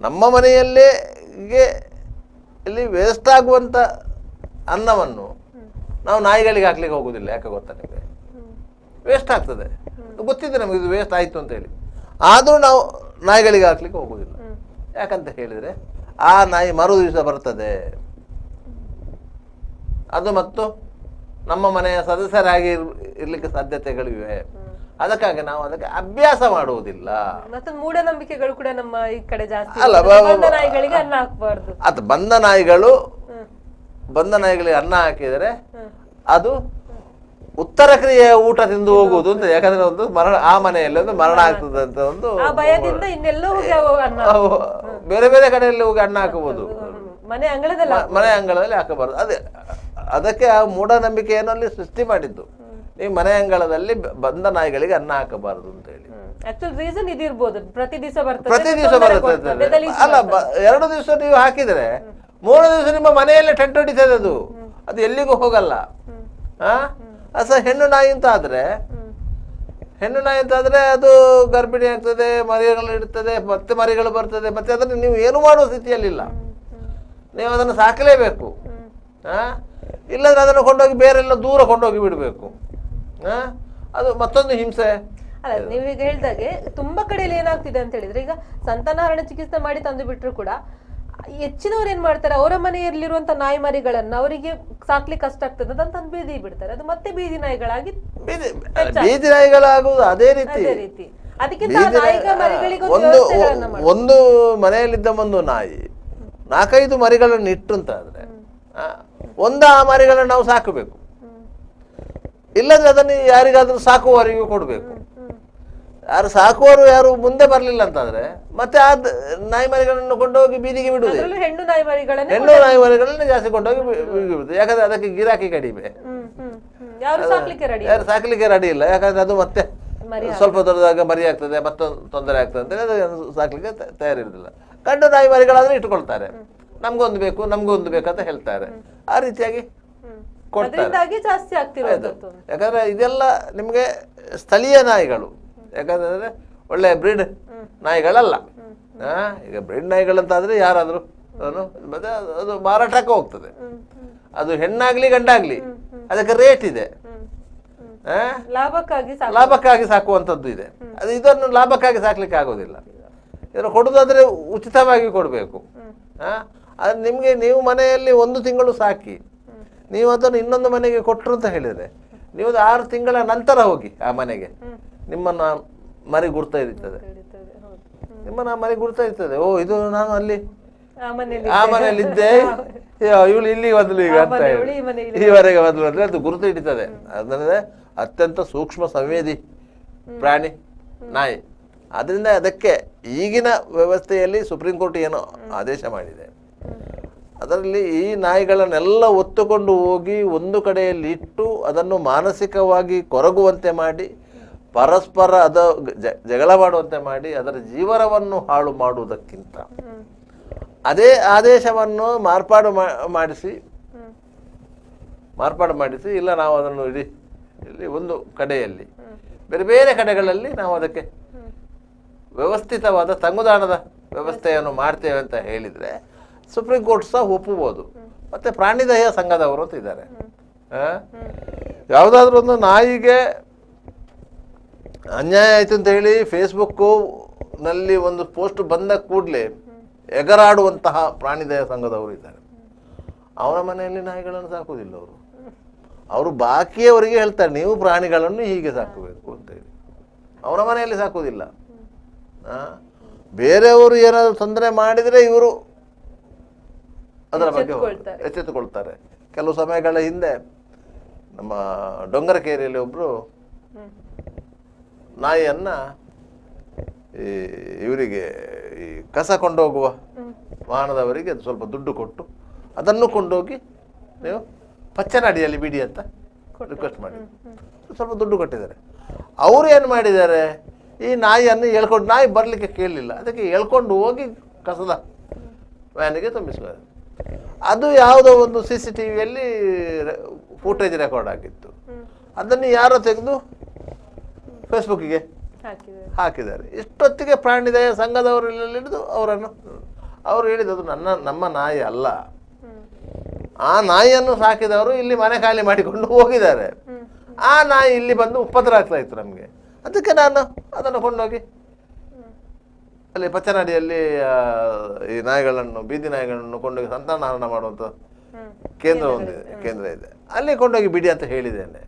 ನಮ್ಮ ಮನೆಯಲ್ಲೇ ಇಲ್ಲಿ ವೇಸ್ಟ್ ಆಗುವಂಥ ಅನ್ನವನ್ನು ನಾವು ನಾಯಿಗಳಿಗೆ ಹಾಕ್ಲಿಕ್ಕೆ ಹೋಗೋದಿಲ್ಲ. ಯಾಕೆ ಗೊತ್ತಾ ನಿಮಗೆ? ವೇಸ್ಟ್ ಆಗ್ತದೆ, ಗೊತ್ತಿದೆ ನಮಗೆ ಇದು ವೇಸ್ಟ್ ಆಯಿತು ಅಂತೇಳಿ. ಆದರೂ ನಾವು ನಾಯಿಗಳಿಗೆ ಹಾಕ್ಲಿಕ್ಕೆ ಹೋಗೋದಿಲ್ಲ. ಯಾಕಂತ ಹೇಳಿದರೆ ಆ ನಾಯಿ ಮರು ದಿವಸ ಬರ್ತದೆ, ಅದು ಮತ್ತು ನಮ್ಮ ಮನೆಯ ಸದಸ್ಯರಾಗಿ ಇರ್ಲಿಕ್ಕೆ ಸಾಧ್ಯತೆಗಳಿವೆ. ಅದಕ್ಕಾಗಿ ನಾವು ಅದಕ್ಕೆ ಅಭ್ಯಾಸ ಮಾಡುವುದಿಲ್ಲ. ಮೂಢನಂಬಿಕೆಗಳು ಕೂಡ ನಮ್ಮ ಈ ಕಡೆ ಜಾಸ್ತಿ ಅಲ್ಲ, ನಾಯಿಗಳಿಗೆ ಅನ್ನ ಹಾಕಬಾರ್ದು. ಅದು ಬಂದ ನಾಯಿಗಳಿಗೆ ಅನ್ನ ಹಾಕಿದರೆ ಅದು ಉತ್ತರ ಕ್ರಿಯೆಯ ಊಟ ತಿಂದು ಹೋಗುವುದು ಅಂತ. ಯಾಕಂದ್ರೆ ಒಂದು ಮರಣ, ಆ ಮನೆಯಲ್ಲಿ ಒಂದು ಮರಣ ಆಗ್ತದೆ ಅಂತ ಒಂದು ಭಯದಿಂದ ಇನ್ನೆಲ್ಲೋ ಬೇರೆ ಬೇರೆ ಕಡೆಯಲ್ಲಿ ಹೋಗಿ ಅನ್ನ ಹಾಕಬಹುದು, ಮನೆ ಅಂಗಳದಲ್ಲಿ ಹಾಕಬಾರದು. ಅದಕ್ಕೆ ಆ ಮೂಢನಂಬಿಕೆಯನ್ನು ಅಲ್ಲಿ ಸೃಷ್ಟಿ ಮಾಡಿದ್ದು. ನೀವು ಮನೆ ಅಂಗಳದಲ್ಲಿ ಬಂದ ನಾಯಿಗಳಿಗೆ ಅನ್ನ ಹಾಕಬಾರದು ಅಂತ ಹೇಳಿ. ರೀಸನ್ ಇದಿರ್ಬೋದು, ಪ್ರತಿ ದಿವಸ ಬರ್ತದೆ. ಅಲ್ಲ, 2 ದಿವಸ ನೀವು ಹಾಕಿದ್ರೆ 3 ದಿವಸ ನಿಮ್ಮ ಮನೆಯಲ್ಲೇ ಟೆಂಟ್ ಹೊಡಿತದೆ. ಅದು ಎಲ್ಲಿಗೂ ಹೋಗಲ್ಲ. ಹೆಣ್ಣು ನಾಯಿ ಅಂತ ಆದ್ರೆ ಅದು ಗರ್ಭಿಣಿ ಆಗ್ತದೆ, ಮರಿಗಳು ಇಡ್ತದೆ, ಮತ್ತೆ ಮರಿಗಳು ಬರ್ತದೆ. ಮತ್ತೆ ಅದನ್ನು ನೀವು ಏನು ಮಾಡುವ ಸ್ಥಿತಿಯಲ್ಲಿಲ್ಲ. ನೀವು ಅದನ್ನು ಸಾಕಲೇಬೇಕು. ಇಲ್ಲದ್ರೆ ಅದನ್ನು ಕೊಂಡೋಗಿ ಬೇರೆಲ್ಲ ದೂರ ಕೊಂಡೋಗಿ ಬಿಡಬೇಕು. ಅದು ಮತ್ತೊಂದು ಹಿಂಸೆ. ಅಲ್ಲ, ನೀವೀಗ ಹೇಳ್ದಾಗೆ ತುಂಬಾ ಕಡೆಯಲ್ಲಿ ಏನಾಗ್ತಿದೆ ಅಂತ ಹೇಳಿದ್ರೆ, ಈಗ ಸಂತಾನಹರಣ ಚಿಕಿತ್ಸೆ ಮಾಡಿ ತಂದು ಬಿಟ್ರು ಕೂಡ ಹೆಚ್ಚಿನವ್ರು ಏನ್ ಮಾಡ್ತಾರೆ, ಅವರ ಮನೆಯಲ್ಲಿರುವಂತ ನಾಯಿ ಮರಿಗಳನ್ನ ಅವರಿಗೆ ಸಾಕ್ಲಿಕ್ಕೆ ಕಷ್ಟ ಆಗ್ತದೆ ಅಂತ ಬೀದಿ ಬಿಡ್ತಾರೆ. ಅದು ಮತ್ತೆ ಬೀದಿ ನಾಯಿಗಳಾಗಿ ಬೀದಿ ನಾಯಿಗಳಾಗುವುದು ಅದೇ ರೀತಿ. ಒಂದು ಮನೆಯಲ್ಲಿದ್ದ ಒಂದು ನಾಯಿ 4-5 ಮರಿಗಳನ್ನು ಇಟ್ಟು ಅಂತ ಆದ್ರೆ ಆ ಮರಿಗಳನ್ನು ನಾವು ಸಾಕಬೇಕು. ಇಲ್ಲದ್ರೆ ಅದನ್ನು ಯಾರಿಗಾದ್ರೂ ಸಾಕುವವರಿಗೂ ಕೊಡ್ಬೇಕು. ಯಾರು ಸಾಕುವವರು ಯಾರು ಮುಂದೆ ಬರ್ಲಿಲ್ಲ ಅಂತಾದ್ರೆ ಮತ್ತೆ ಆ ನಾಯಿ ಮರಿಗಳನ್ನು ಕೊಂಡೋಗಿ ಬೀದಿಗೆ ಬಿಡುವುದು. ಹೆಣ್ಣು ನಾಯಿ ಮರಿಗಳನ್ನ ಜಾಸ್ತಿ ಕೊಂಡೋಗಿ ಬಿಡುದು. ಯಾಕಂದ್ರೆ ಅದಕ್ಕೆ ಗಿರಾಕಿ ಕಡಿಮೆ, ಯಾರು ಸಾಕ್ಲಿಕ್ಕೆ ರೆಡಿ ಇಲ್ಲ. ಯಾಕಂದ್ರೆ ಅದು ಮತ್ತೆ ಸ್ವಲ್ಪ ದೊಡ್ಡದಾಗ ಮರಿ ಆಗ್ತದೆ, ಮತ್ತೊಂದು ತೊಂದರೆ ಆಗ್ತದೆ ಅಂತ ಅದು ಸಾಕ್ಲಿಕ್ಕೆ ತಯಾರಿರುವುದಿಲ್ಲ. ಗಂಡು ನಾಯಿ ಮರಿಗಳಾದ್ರೆ ಇಟ್ಕೊಳ್ತಾರೆ, ನಮ್ಗೊಂದು ಬೇಕಂತ ಹೇಳ್ತಾರೆ. ಆ ರೀತಿಯಾಗಿ ಕೊಡ್ತಾರೆ. ಯಾಕಂದ್ರೆ ಇದೆಲ್ಲ ನಿಮ್ಗೆ ಸ್ಥಳೀಯ ನಾಯಿಗಳು. ಯಾಕಂದ್ರೆ ಒಳ್ಳೆ ಬ್ರೀಡ್ ನಾಯಿಗಳಲ್ಲ. ಈಗ ಬ್ರೀಡ್ ನಾಯಿಗಳಂತಾದ್ರೆ ಯಾರಾದ್ರೂ ಮತ್ತೆ ಅದು ಮಾರಾಟಕ್ಕೆ ಹೋಗ್ತದೆ. ಅದು ಹೆಣ್ಣಾಗ್ಲಿ ಗಂಡಾಗ್ಲಿ ಅದಕ್ಕೆ ರೇಟ್ ಇದೆ. ಲಾಭಕ್ಕಾಗಿ ಸಾಕುವಂಥದ್ದು ಇದೆ. ಇದನ್ನು ಲಾಭಕ್ಕಾಗಿ ಸಾಕ್ಲಿಕ್ಕೆ ಆಗೋದಿಲ್ಲ. ಇದನ್ನು ಕೊಡುದಾದ್ರೆ ಉಚಿತವಾಗಿ ಕೊಡಬೇಕು. ಅದು ನಿಮ್ಗೆ ನೀವು ಮನೆಯಲ್ಲಿ 1 ತಿಂಗಳು ಸಾಕಿ ನೀವು ಅದನ್ನು ಇನ್ನೊಂದು ಮನೆಗೆ ಕೊಟ್ಟರು ಅಂತ ಹೇಳಿದ್ರೆ, ನೀವು 6 ತಿಂಗಳ ನಂತರ ಹೋಗಿ ಆ ಮನೆಗೆ, ನಿಮ್ಮನ್ನ ಮರಿ ಗುರ್ತಾ ಇರ್ತದೆ. ಓ, ಇದು ನಾನು ಅಲ್ಲಿ ಆ ಮನೆಯಲ್ಲಿದ್ದೆ, ಇವಳು ಇಲ್ಲಿ ಬಂದ್ಲು ಈಗ ಅಂತ ಹೇಳಿ ಈವರೆಗೆ ಬಂದ್ಲು ಅಂದ್ರೆ ಅದು ಗುರುತು ಹಿಡಿತದೆ. ಅಂದ್ರೆ ಅತ್ಯಂತ ಸೂಕ್ಷ್ಮ ಸಂವೇದಿ ಪ್ರಾಣಿ ನಾಯಿ. ಅದರಿಂದ ಅದಕ್ಕೆ ಈಗಿನ ವ್ಯವಸ್ಥೆಯಲ್ಲಿ ಸುಪ್ರೀಂ ಕೋರ್ಟ್ ಏನೋ ಆದೇಶ ಮಾಡಿದೆ, ಅದರಲ್ಲಿ ಈ ನಾಯಿಗಳನ್ನೆಲ್ಲ ಒತ್ತುಕೊಂಡು ಹೋಗಿ ಒಂದು ಕಡೆಯಲ್ಲಿ ಇಟ್ಟು ಅದನ್ನು ಮಾನಸಿಕವಾಗಿ ಕೊರಗುವಂತೆ ಮಾಡಿ, ಪರಸ್ಪರ ಜಗಳ ಮಾಡುವಂತೆ ಮಾಡಿ, ಅದರ ಜೀವನವನ್ನು ಹಾಳು ಮಾಡುವುದಕ್ಕಿಂತ ಅದೇ ಆದೇಶವನ್ನು ಮಾರ್ಪಾಡು ಮಾಡಿಸಿ ಇಲ್ಲ ನಾವು ಅದನ್ನು ಇಲ್ಲಿ ಒಂದು ಕಡೆಯಲ್ಲಿ ಬೇರೆ ಬೇರೆ ಕಡೆಗಳಲ್ಲಿ ನಾವು ಅದಕ್ಕೆ ವ್ಯವಸ್ಥಿತವಾದ ತಂಗುದಾಣದ ವ್ಯವಸ್ಥೆಯನ್ನು ಮಾಡ್ತೇವೆ ಅಂತ ಹೇಳಿದರೆ ಸುಪ್ರೀಂ ಕೋರ್ಟ್ ಸಹ ಒಪ್ಪಬಹುದು. ಮತ್ತೆ ಪ್ರಾಣಿ ದಯಾ ಸಂಘದವರು ಅಂತ ಇದ್ದಾರೆ. ಯಾವುದಾದ್ರೂ ಒಂದು ನಾಯಿಗೆ ಅನ್ಯಾಯ ಆಯಿತು ಅಂತ ಹೇಳಿ ಫೇಸ್ಬುಕ್ನಲ್ಲಿ ಒಂದು ಪೋಸ್ಟ್ ಬಂದ ಕೂಡಲೇ ಎಗರಾಡುವಂತಹ ಪ್ರಾಣಿ ದಯಾ ಸಂಘದವರು ಇದ್ದಾರೆ. ಅವರ ಮನೆಯಲ್ಲಿ ನಾಯಿಗಳನ್ನು ಸಾಕುವುದಿಲ್ಲ ಅವರು. ಅವರು ಬಾಕಿಯವರಿಗೆ ಹೇಳ್ತಾರೆ ನೀವು ಪ್ರಾಣಿಗಳನ್ನು ಹೀಗೆ ಸಾಕಬೇಕು ಅಂತೇಳಿ. ಅವರ ಮನೆಯಲ್ಲಿ ಸಾಕುವುದಿಲ್ಲ. ಬೇರೆಯವರು ಏನಾದರೂ ತೊಂದರೆ ಮಾಡಿದರೆ ಇವರು ಅದರ ಬಗ್ಗೆ ಎಚ್ಚೆತ್ತುಕೊಳ್ತಾರೆ. ಕೆಲವು ಸಮಯಗಳ ಹಿಂದೆ ನಮ್ಮ ಡೊಂಗರಕೇರಿಯಲ್ಲಿ ಒಬ್ಬರು ನಾಯಿಯನ್ನ ಇವರಿಗೆ ಈ ಕಸ ಕೊಂಡೋಗುವ ವಾಹನದವರಿಗೆ ಅದು ಸ್ವಲ್ಪ ದುಡ್ಡು ಕೊಟ್ಟು ಅದನ್ನು ಕೊಂಡೋಗಿ ನೀವು ಪಚ್ಚನಾಡಿಯಲ್ಲಿ ಬಿಡಿ ಅಂತ ರಿಕ್ವೆಸ್ಟ್ ಮಾಡಿ ಸ್ವಲ್ಪ ದುಡ್ಡು ಕೊಟ್ಟಿದ್ದಾರೆ. ಅವರು ಏನು ಮಾಡಿದ್ದಾರೆ, ಈ ನಾಯಿಯನ್ನು ಹೇಳ್ಕೊಂಡು, ನಾಯಿ ಬರಲಿಕ್ಕೆ ಕೇಳಲಿಲ್ಲ, ಅದಕ್ಕೆ ಹೇಳ್ಕೊಂಡು ಹೋಗಿ ಕಸದ ವ್ಯಾನಿಗೆ ತುಂಬಿಸ್ತಾರೆ. ಅದು ಯಾವುದೋ ಒಂದು CCTVಯಲ್ಲಿ ಫುಟೇಜ್ ರೆಕಾರ್ಡ್ ಆಗಿತ್ತು. ಅದನ್ನು ಯಾರೋ ತೆಗೆದು ಫೇಸ್ಬುಕ್ಕಿಗೆ ಹಾಕಿದ್ದಾರೆ. ಇಷ್ಟೊತ್ತಿಗೆ ಪ್ರಾಣಿದಯ ಸಂಘದವರೆಲ್ಲ ಹಿಡಿದು ಅವರು ಹೇಳಿದ್ದು ನಮ್ಮ ನಾಯಿ ಅಲ್ಲ, ಆ ನಾಯಿಯನ್ನು ಸಾಕಿದವರು ಇಲ್ಲಿ ಮನೆ ಖಾಲಿ ಮಾಡಿಕೊಂಡು ಹೋಗಿದ್ದಾರೆ, ಆ ನಾಯಿ ಇಲ್ಲಿ ಬಂದು ಉಪದ್ರ ಆಗ್ತಾ ಇತ್ತು ನಮಗೆ, ಅದಕ್ಕೆ ನಾನು ಅದನ್ನು ಕೊಂಡೋಗಿ ಅಲ್ಲಿ ಪಚ್ಚನಾಡಿಯಲ್ಲಿ ಈ ನಾಯಿಗಳನ್ನು, ಬೀದಿ ನಾಯಿಗಳನ್ನು ಕೊಂಡೋಗಿ ಸಂತಾನಹರಣ ಮಾಡುವಂಥ ಕೇಂದ್ರ ಇದೆ, ಅಲ್ಲಿ ಕೊಂಡೋಗಿ ಬಿಡಿ ಅಂತ ಹೇಳಿದ್ದೇನೆ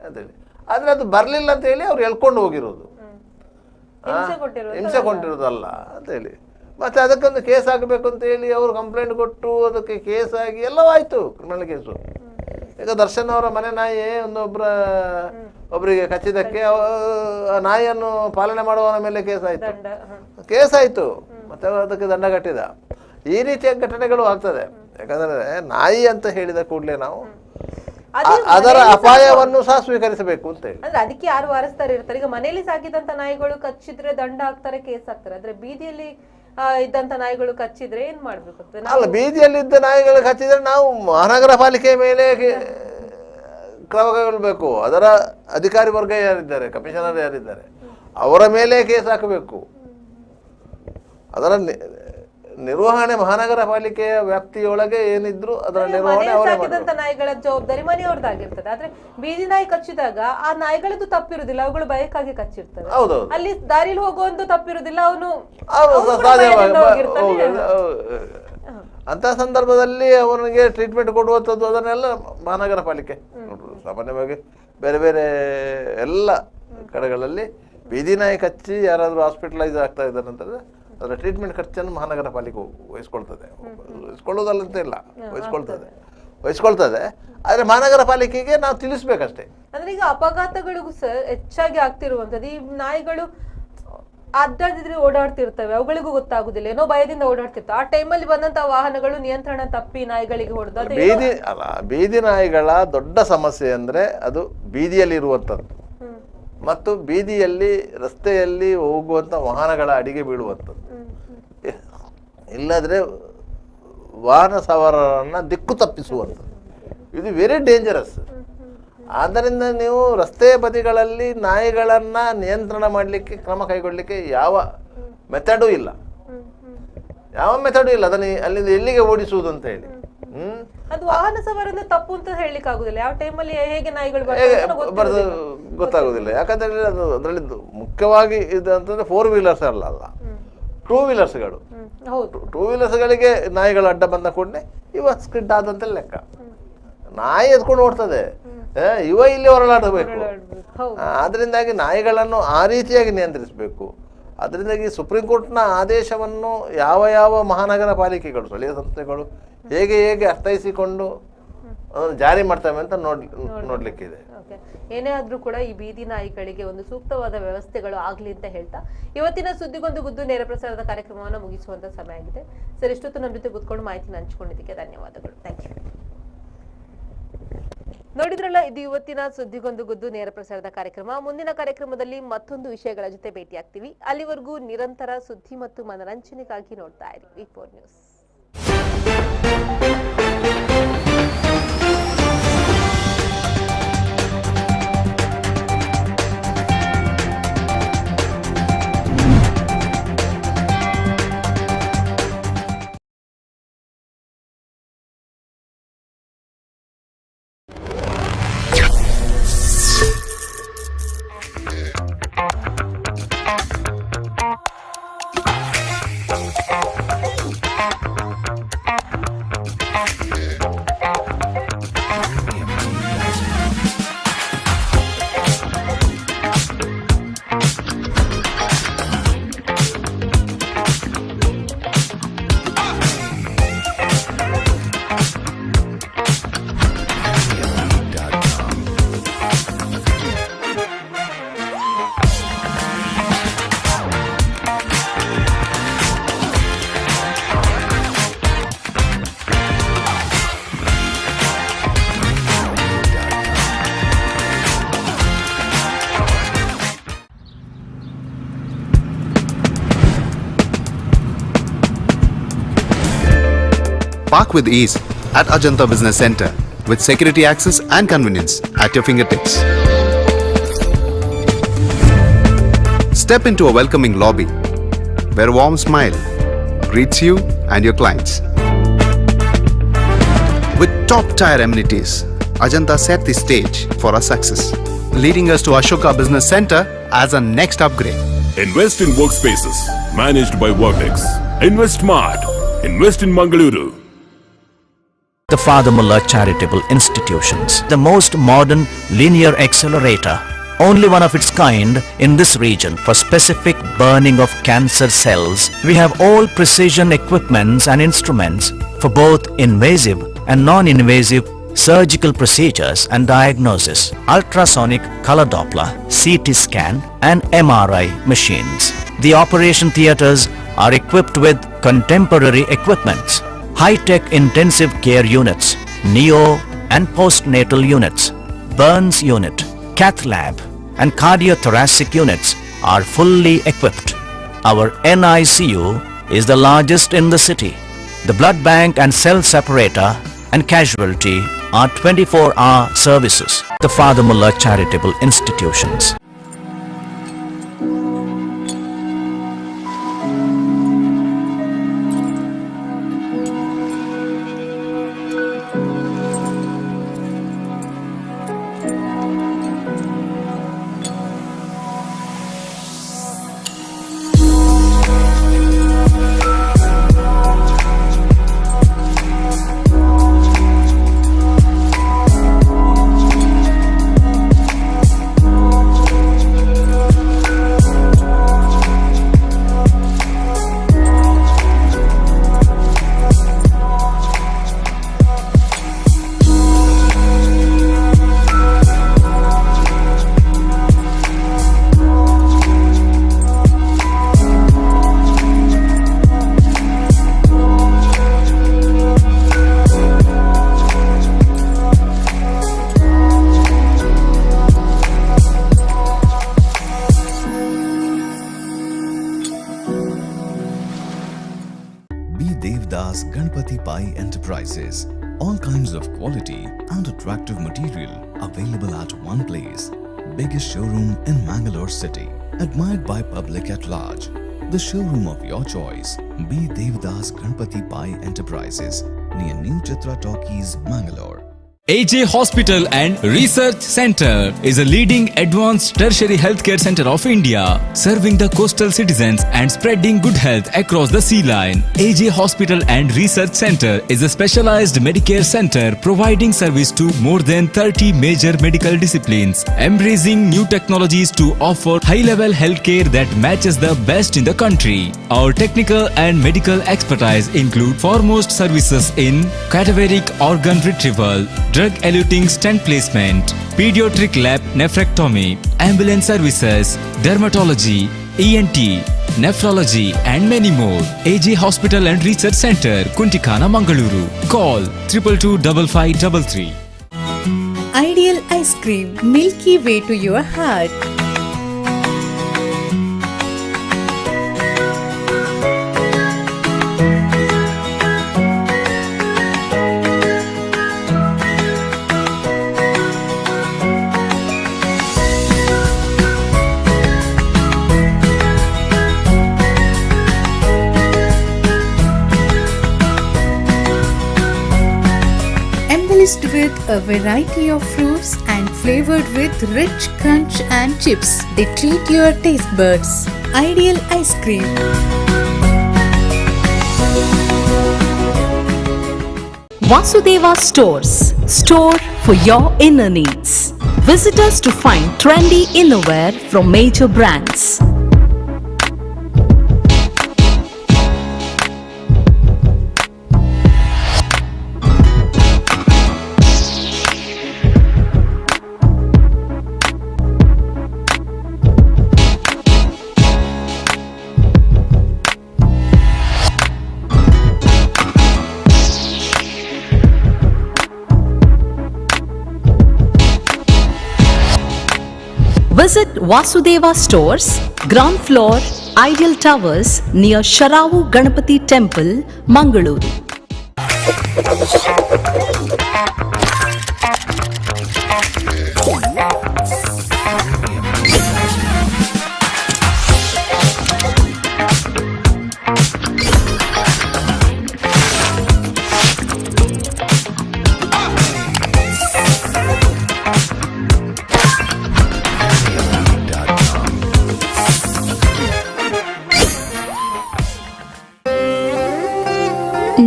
ಅಂತೇಳಿ. ಆದರೆ ಅದು ಬರಲಿಲ್ಲ ಅಂತ ಹೇಳಿ ಅವ್ರು ಎಳ್ಕೊಂಡು ಹೋಗಿರೋದು, ಹಿಂಸೆ ಕೊಟ್ಟಿರೋದಲ್ಲ ಅಂತೇಳಿ. ಮತ್ತೆ ಅದಕ್ಕೊಂದು ಕೇಸ್ ಆಗಬೇಕು ಅಂತ ಹೇಳಿ ಅವರು ಕಂಪ್ಲೇಂಟ್ ಕೊಟ್ಟು ಅದಕ್ಕೆ ಕೇಸ್ ಆಗಿ ಎಲ್ಲವಾಯಿತು, ಕ್ರಿಮಿನಲ್ ಕೇಸು. ಈಗ ದರ್ಶನ್ ಅವರ ಮನೆ ನಾಯಿ ಒಬ್ಬರಿಗೆ ಕಚ್ಚಿದ್ದಕ್ಕೆ ನಾಯಿಯನ್ನು ಪಾಲನೆ ಮಾಡುವವನ ಮೇಲೆ ಕೇಸ್ ಆಯಿತು, ಮತ್ತೆ ಅದಕ್ಕೆ ದಂಡ ಕಟ್ಟಿದ. ಈ ರೀತಿಯ ಘಟನೆಗಳು ಆಗ್ತದೆ. ಯಾಕಂದ್ರೆ ನಾಯಿ ಅಂತ ಹೇಳಿದ ಕೂಡಲೇ ನಾವು ಅದರ ಅಪಾಯವನ್ನು ಸಹ ಸ್ವೀಕರಿಸಬೇಕು ಅಂತ ಹೇಳಿ. ಅಂದ್ರೆ ಅದಕ್ಕೆ ಯಾರು ವಾರಸ್ತಾರೆ ಇರ್ತಾರೆ. ಈಗ ಮನೆಯಲ್ಲಿ ಸಾಕಿದಂತ ನಾಯಿಗಳು ಕಚ್ಚಿದ್ರೆ ದಂಡ ಹಾಕ್ತಾರೆ, ಕೇಸ್ ಹಾಕ್ತಾರೆ. ಆದ್ರೆ ಬೀದಿಯಲ್ಲಿ ಇದ್ದಂತ ನಾಯಿಗಳು ಕಚ್ಚಿದ್ರೆ ಏನ್ ಮಾಡ್ಬೇಕು? ಅಲ್ಲ, ಬೀದಿಯಲ್ಲಿ ಇದ್ದ ನಾಯಿಗಳು ಕಚ್ಚಿದ್ರೆ ನಾವು ಮಹಾನಗರ ಪಾಲಿಕೆ ಮೇಲೆ ಕ್ರಮ ಕೈಗೊಳ್ಳಬೇಕು. ಅದರ ಅಧಿಕಾರಿ ವರ್ಗ ಯಾರಿದ್ದಾರೆ, ಕಮಿಷನರ್ ಯಾರಿದ್ದಾರೆ, ಅವರ ಮೇಲೆ ಕೇಸ್ ಹಾಕಬೇಕು. ಅದರ ನಿರ್ವಹಣೆ ಮಹಾನಗರ ಪಾಲಿಕೆಯ ವ್ಯಾಪ್ತಿಯೊಳಗೆ ಏನಿದ್ರು ಅದರ ನಿರ್ವಹಣೆ ನಾಯಿಗಳ ಜವಾಬ್ದಾರಿ ಮನೆಯವ್ರದ್ದಾಗಿರ್ತದೆ. ಆದ್ರೆ ಬೀದಿ ನಾಯಿ ಕಚ್ಚಿದಾಗ ಆ ನಾಯಿಗಳದ್ದು ತಪ್ಪಿರುದಿಲ್ಲ, ಅವುಗಳು ಬಯಕಾಗಿ ಕಚ್ಚಿರ್ತವೆ. ಅಲ್ಲಿ ದಾರಿಲಿ ಹೋಗುವಂತ ತಪ್ಪಿರುದಿಲ್ಲ, ಅವನು ಅಂತ ಸಂದರ್ಭದಲ್ಲಿ ಅವನಿಗೆ ಟ್ರೀಟ್ಮೆಂಟ್ ಕೊಡುವಂಥದ್ದು ಅದನ್ನೆಲ್ಲ ಮಹಾನಗರ ಪಾಲಿಕೆ ಸಾಮಾನ್ಯವಾಗಿ ಬೇರೆ ಬೇರೆ ಎಲ್ಲ ಕಡೆಗಳಲ್ಲಿ ಬೀದಿ ನಾಯಿ ಕಚ್ಚಿ ಯಾರಾದರೂ ಹಾಸ್ಪಿಟಲೈಸ್ ಆಗ್ತಾ ಇದ್ದಾರೆ ಅಂತಂದ್ರೆ ಅದರ ಟ್ರೀಟ್ಮೆಂಟ್ ಖರ್ಚನ್ನು ಮಹಾನಗರ ಪಾಲಿಕೆ ವಹಿಸ್ಕೊಳ್ಳೋದಲ್ಲಂತ ಇಲ್ಲ, ವಹಿಸ್ಕೊಳ್ತದೆ. ಆದ್ರೆ ಮಹಾನಗರ ಪಾಲಿಕೆಗೆ ನಾವು ತಿಳಿಸ್ಬೇಕಷ್ಟೇ. ಅಂದ್ರೆ ಈಗ ಅಪಘಾತಗಳಿಗೂ ಸಹ ಹೆಚ್ಚಾಗಿ ಆಗ್ತಿರುವಂತದ್ದು, ಈ ನಾಯಿಗಳು ಅಡ್ಡಾಡಿದ್ರೆ ಓಡಾಡ್ತಿರ್ತವೆ, ಅವುಗಳಿಗೂ ಗೊತ್ತಾಗುದಿಲ್ಲ, ಏನೋ ಭಯದಿಂದ ಓಡಾಡ್ತಿರ್ತವೆ. ಆ ಟೈಮಲ್ಲಿ ಬಂದಂತ ವಾಹನಗಳು ನಿಯಂತ್ರಣ ತಪ್ಪಿ ನಾಯಿಗಳಿಗೆ ಹೊಡೆದ. ಬೀದಿ ನಾಯಿಗಳ ದೊಡ್ಡ ಸಮಸ್ಯೆ ಅಂದ್ರೆ ಅದು ಬೀದಿಯಲ್ಲಿ ಇರುವಂತದ್ದು ಮತ್ತು ಬೀದಿಯಲ್ಲಿ ರಸ್ತೆಯಲ್ಲಿ ಹೋಗುವಂತ ವಾಹನಗಳ ಅಡಿಗೆ ಬೀಳುವಂಥದ್ದು. ಇಲ್ಲದ್ರೆ ವಾಹನ ಸವಾರರನ್ನ ದಿಕ್ಕು ತಪ್ಪಿಸುವಂಥದ್ದು. ಇದು ವೆರಿ ಡೇಂಜರಸ್. ಆದ್ದರಿಂದ ನೀವು ರಸ್ತೆಯ ಬದಿಗಳಲ್ಲಿ ನಾಯಿಗಳನ್ನ ನಿಯಂತ್ರಣ ಮಾಡಲಿಕ್ಕೆ, ಕ್ರಮ ಕೈಗೊಳ್ಳಲಿಕ್ಕೆ ಯಾವ ಮೆಥಡು ಇಲ್ಲ, ಅದನ್ನು ಅಲ್ಲಿಂದ ಎಲ್ಲಿಗೆ ಓಡಿಸುವುದು ಅಂತ ಹೇಳಿ. ಅದು ವಾಹನ ಸವಾರನ ತಪ್ಪು ಅಂತ ಹೇಳಲಿಕ್ಕೆ ಆಗುದಿಲ್ಲ. ಯಾವ ಟೈಮಲ್ಲಿ ಹೇಗೆ ನಾಯಿಗಳು ಬರೋದು ಗೊತ್ತಾಗುದಿಲ್ಲ. ಯಾಕಂದ್ರೆ ಅದು ಅದರಲ್ಲಿ ಮುಖ್ಯವಾಗಿ ಇದು ಅಂತಂದ್ರೆ 4 ವೀಲರ್ಸ್ ಅಲ್ಲ, 2 ವೀಲರ್ಸ್ಗಳು. 2 ವೀಲರ್ಸ್ಗಳಿಗೆ ನಾಯಿಗಳು ಅಡ್ಡ ಬಂದ ಕೂಡಲೇ ಇವ ಸ್ಕಿಡ್ ಆದಂತ ಲೆಕ್ಕ. ನಾಯಿ ಎತ್ಕೊಂಡು ಓಡ್ತದೆ, ಇವ ಇಲ್ಲಿ ಹೊರಳಾಡಬೇಕು. ಆದ್ರಿಂದಾಗಿ ನಾಯಿಗಳನ್ನು ಆ ರೀತಿಯಾಗಿ ನಿಯಂತ್ರಿಸಬೇಕು. ಅದರಿಂದಾಗಿ ಸುಪ್ರೀಂ ಕೋರ್ಟ್ನ ಆದೇಶವನ್ನು ಯಾವ ಮಹಾನಗರ ಪಾಲಿಕೆಗಳು, ಸ್ಥಳೀಯ ಸಂಸ್ಥೆಗಳು ಹೇಗೆ ಅರ್ಥೈಸಿಕೊಂಡು ಅದನ್ನು ಜಾರಿ ಮಾಡ್ತವೆ ಅಂತ ನೋಡ್ಲಿಕ್ಕಿದೆ. ಏನೇ ಆದ್ರೂ ಕೂಡ ಈ ಬೀದಿ ನಾಯಿಗಳಿಗೆ ಒಂದು ಸೂಕ್ತವಾದ ವ್ಯವಸ್ಥೆಗಳು ಆಗ್ಲಿ ಅಂತ ಹೇಳ್ತಾ ಇವತ್ತಿನ ಸುದ್ದಿಗೊಂದು ಗುದ್ದು ನೇರ ಪ್ರಸಾರದ ಕಾರ್ಯಕ್ರಮವನ್ನು ಮುಗಿಸುವಂತ ಸಮಯ ಆಗಿದೆ. ಸರ್, ಇಷ್ಟೊತ್ತು ನಮ್ಮ ಜೊತೆ ಕೂತ್ಕೊಂಡು ಮಾಹಿತಿನ ಹಂಚಿಕೊಂಡಿದ್ದಕ್ಕೆ ಧನ್ಯವಾದಗಳು. Thank you. ನೋಡಿದ್ರಲ್ಲ, ಇದು ಇವತ್ತಿನ ಸುದ್ದಿಗೊಂದು ಗುದ್ದು ನೇರ ಪ್ರಸಾರದ ಕಾರ್ಯಕ್ರಮ. ಮುಂದಿನ ಕಾರ್ಯಕ್ರಮದಲ್ಲಿ ಮತ್ತೊಂದು ವಿಷಯಗಳ ಜೊತೆ ಭೇಟಿಯಾಗ್ತೀವಿ. ಅಲ್ಲಿವರೆಗೂ ನಿರಂತರ ಸುದ್ದಿ ಮತ್ತು ಮನರಂಜನೆಗಾಗಿ ನೋಡ್ತಾ ಇರಿ V4 news. Park with ease at Ajanta Business Center with security access and convenience at your fingertips. Step into a welcoming lobby where a warm smile greets you and your clients. With top-tier amenities, Ajanta set the stage for our success, leading us to Ashoka Business Center as a next upgrade. Invest in workspaces managed by Vertex. Invest Smart. Invest in Mangaluru. The Father Mullah Charitable Institutions, the most modern linear accelerator, only one of its kind in this region for specific burning of cancer cells. We have all precision equipments and instruments for both invasive and non-invasive surgical procedures and diagnosis, ultrasonic color Doppler, CT scan and MRI machines. The operation theaters are equipped with contemporary equipments, high-tech intensive care units, neo and postnatal units, burns unit, cath lab and cardiothoracic units are fully equipped. Our NICU is the largest in the city. The blood bank and cell separator and casualty are 24-hour services. The Father Mullah Charitable Institutions. Devdas Ganpati Pai Enterprises. All kinds of quality and attractive material available at one place. Biggest showroom in Mangalore city. Admired by public at large. The showroom of your choice. B. Devdas Ganpati Pai Enterprises near New Chitra Talkies, Mangalore. AJ Hospital and Research Center is a leading advanced tertiary healthcare center of India, serving the coastal citizens and spreading good health across the sea line. AJ Hospital and Research Center is a specialized Medicare center providing service to more than 30 major medical disciplines, embracing new technologies to offer high-level healthcare that matches the best in the country. Our technical and medical expertise include foremost services in cadaveric organ retrieval, drug-eluting stent placement, pediatric lab nephrectomy, ambulance services, dermatology, ENT, nephrology and many more. AJ Hospital and Research Center, Kuntikana, Mangaluru. Call 222553. Ideal ice cream, milky way to your heart. Embellished with a variety of fruits and flavored with rich crunch and chips. They treat your taste buds. Ideal ice cream. Vasudeva Stores. Store for your inner needs. Visit us to find trendy innerwear from major brands. Visit Vasudeva Stores, ground floor, Ideal Towers near Sharavu Ganapati Temple, Mangaluru.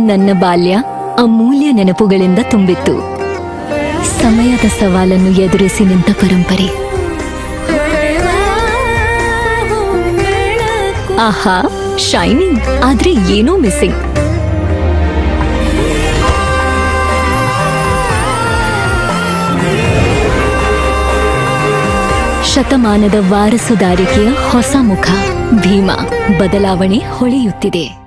ನನ್ನ ಬಾಲ್ಯ ಅಮೂಲ್ಯ ನೆನಪುಗಳಿಂದ ತುಂಬಿತ್ತು. ಸಮಯದ ಸವಾಲನ್ನು ಎದುರಿಸಿ ನಿಂತ ಪರಂಪರೆ. ಆಹಾ, shining, ಆದ್ರೆ ಏನೋ ಮಿಸ್ಸಿಂಗ್. ಶತಮಾನದ ವಾರಸುದಾರಿಕೆಯ ಹೊಸ ಮುಖ ಭೀಮಾ. ಬದಲಾವಣೆ ಹೊಳೆಯುತ್ತಿದೆ.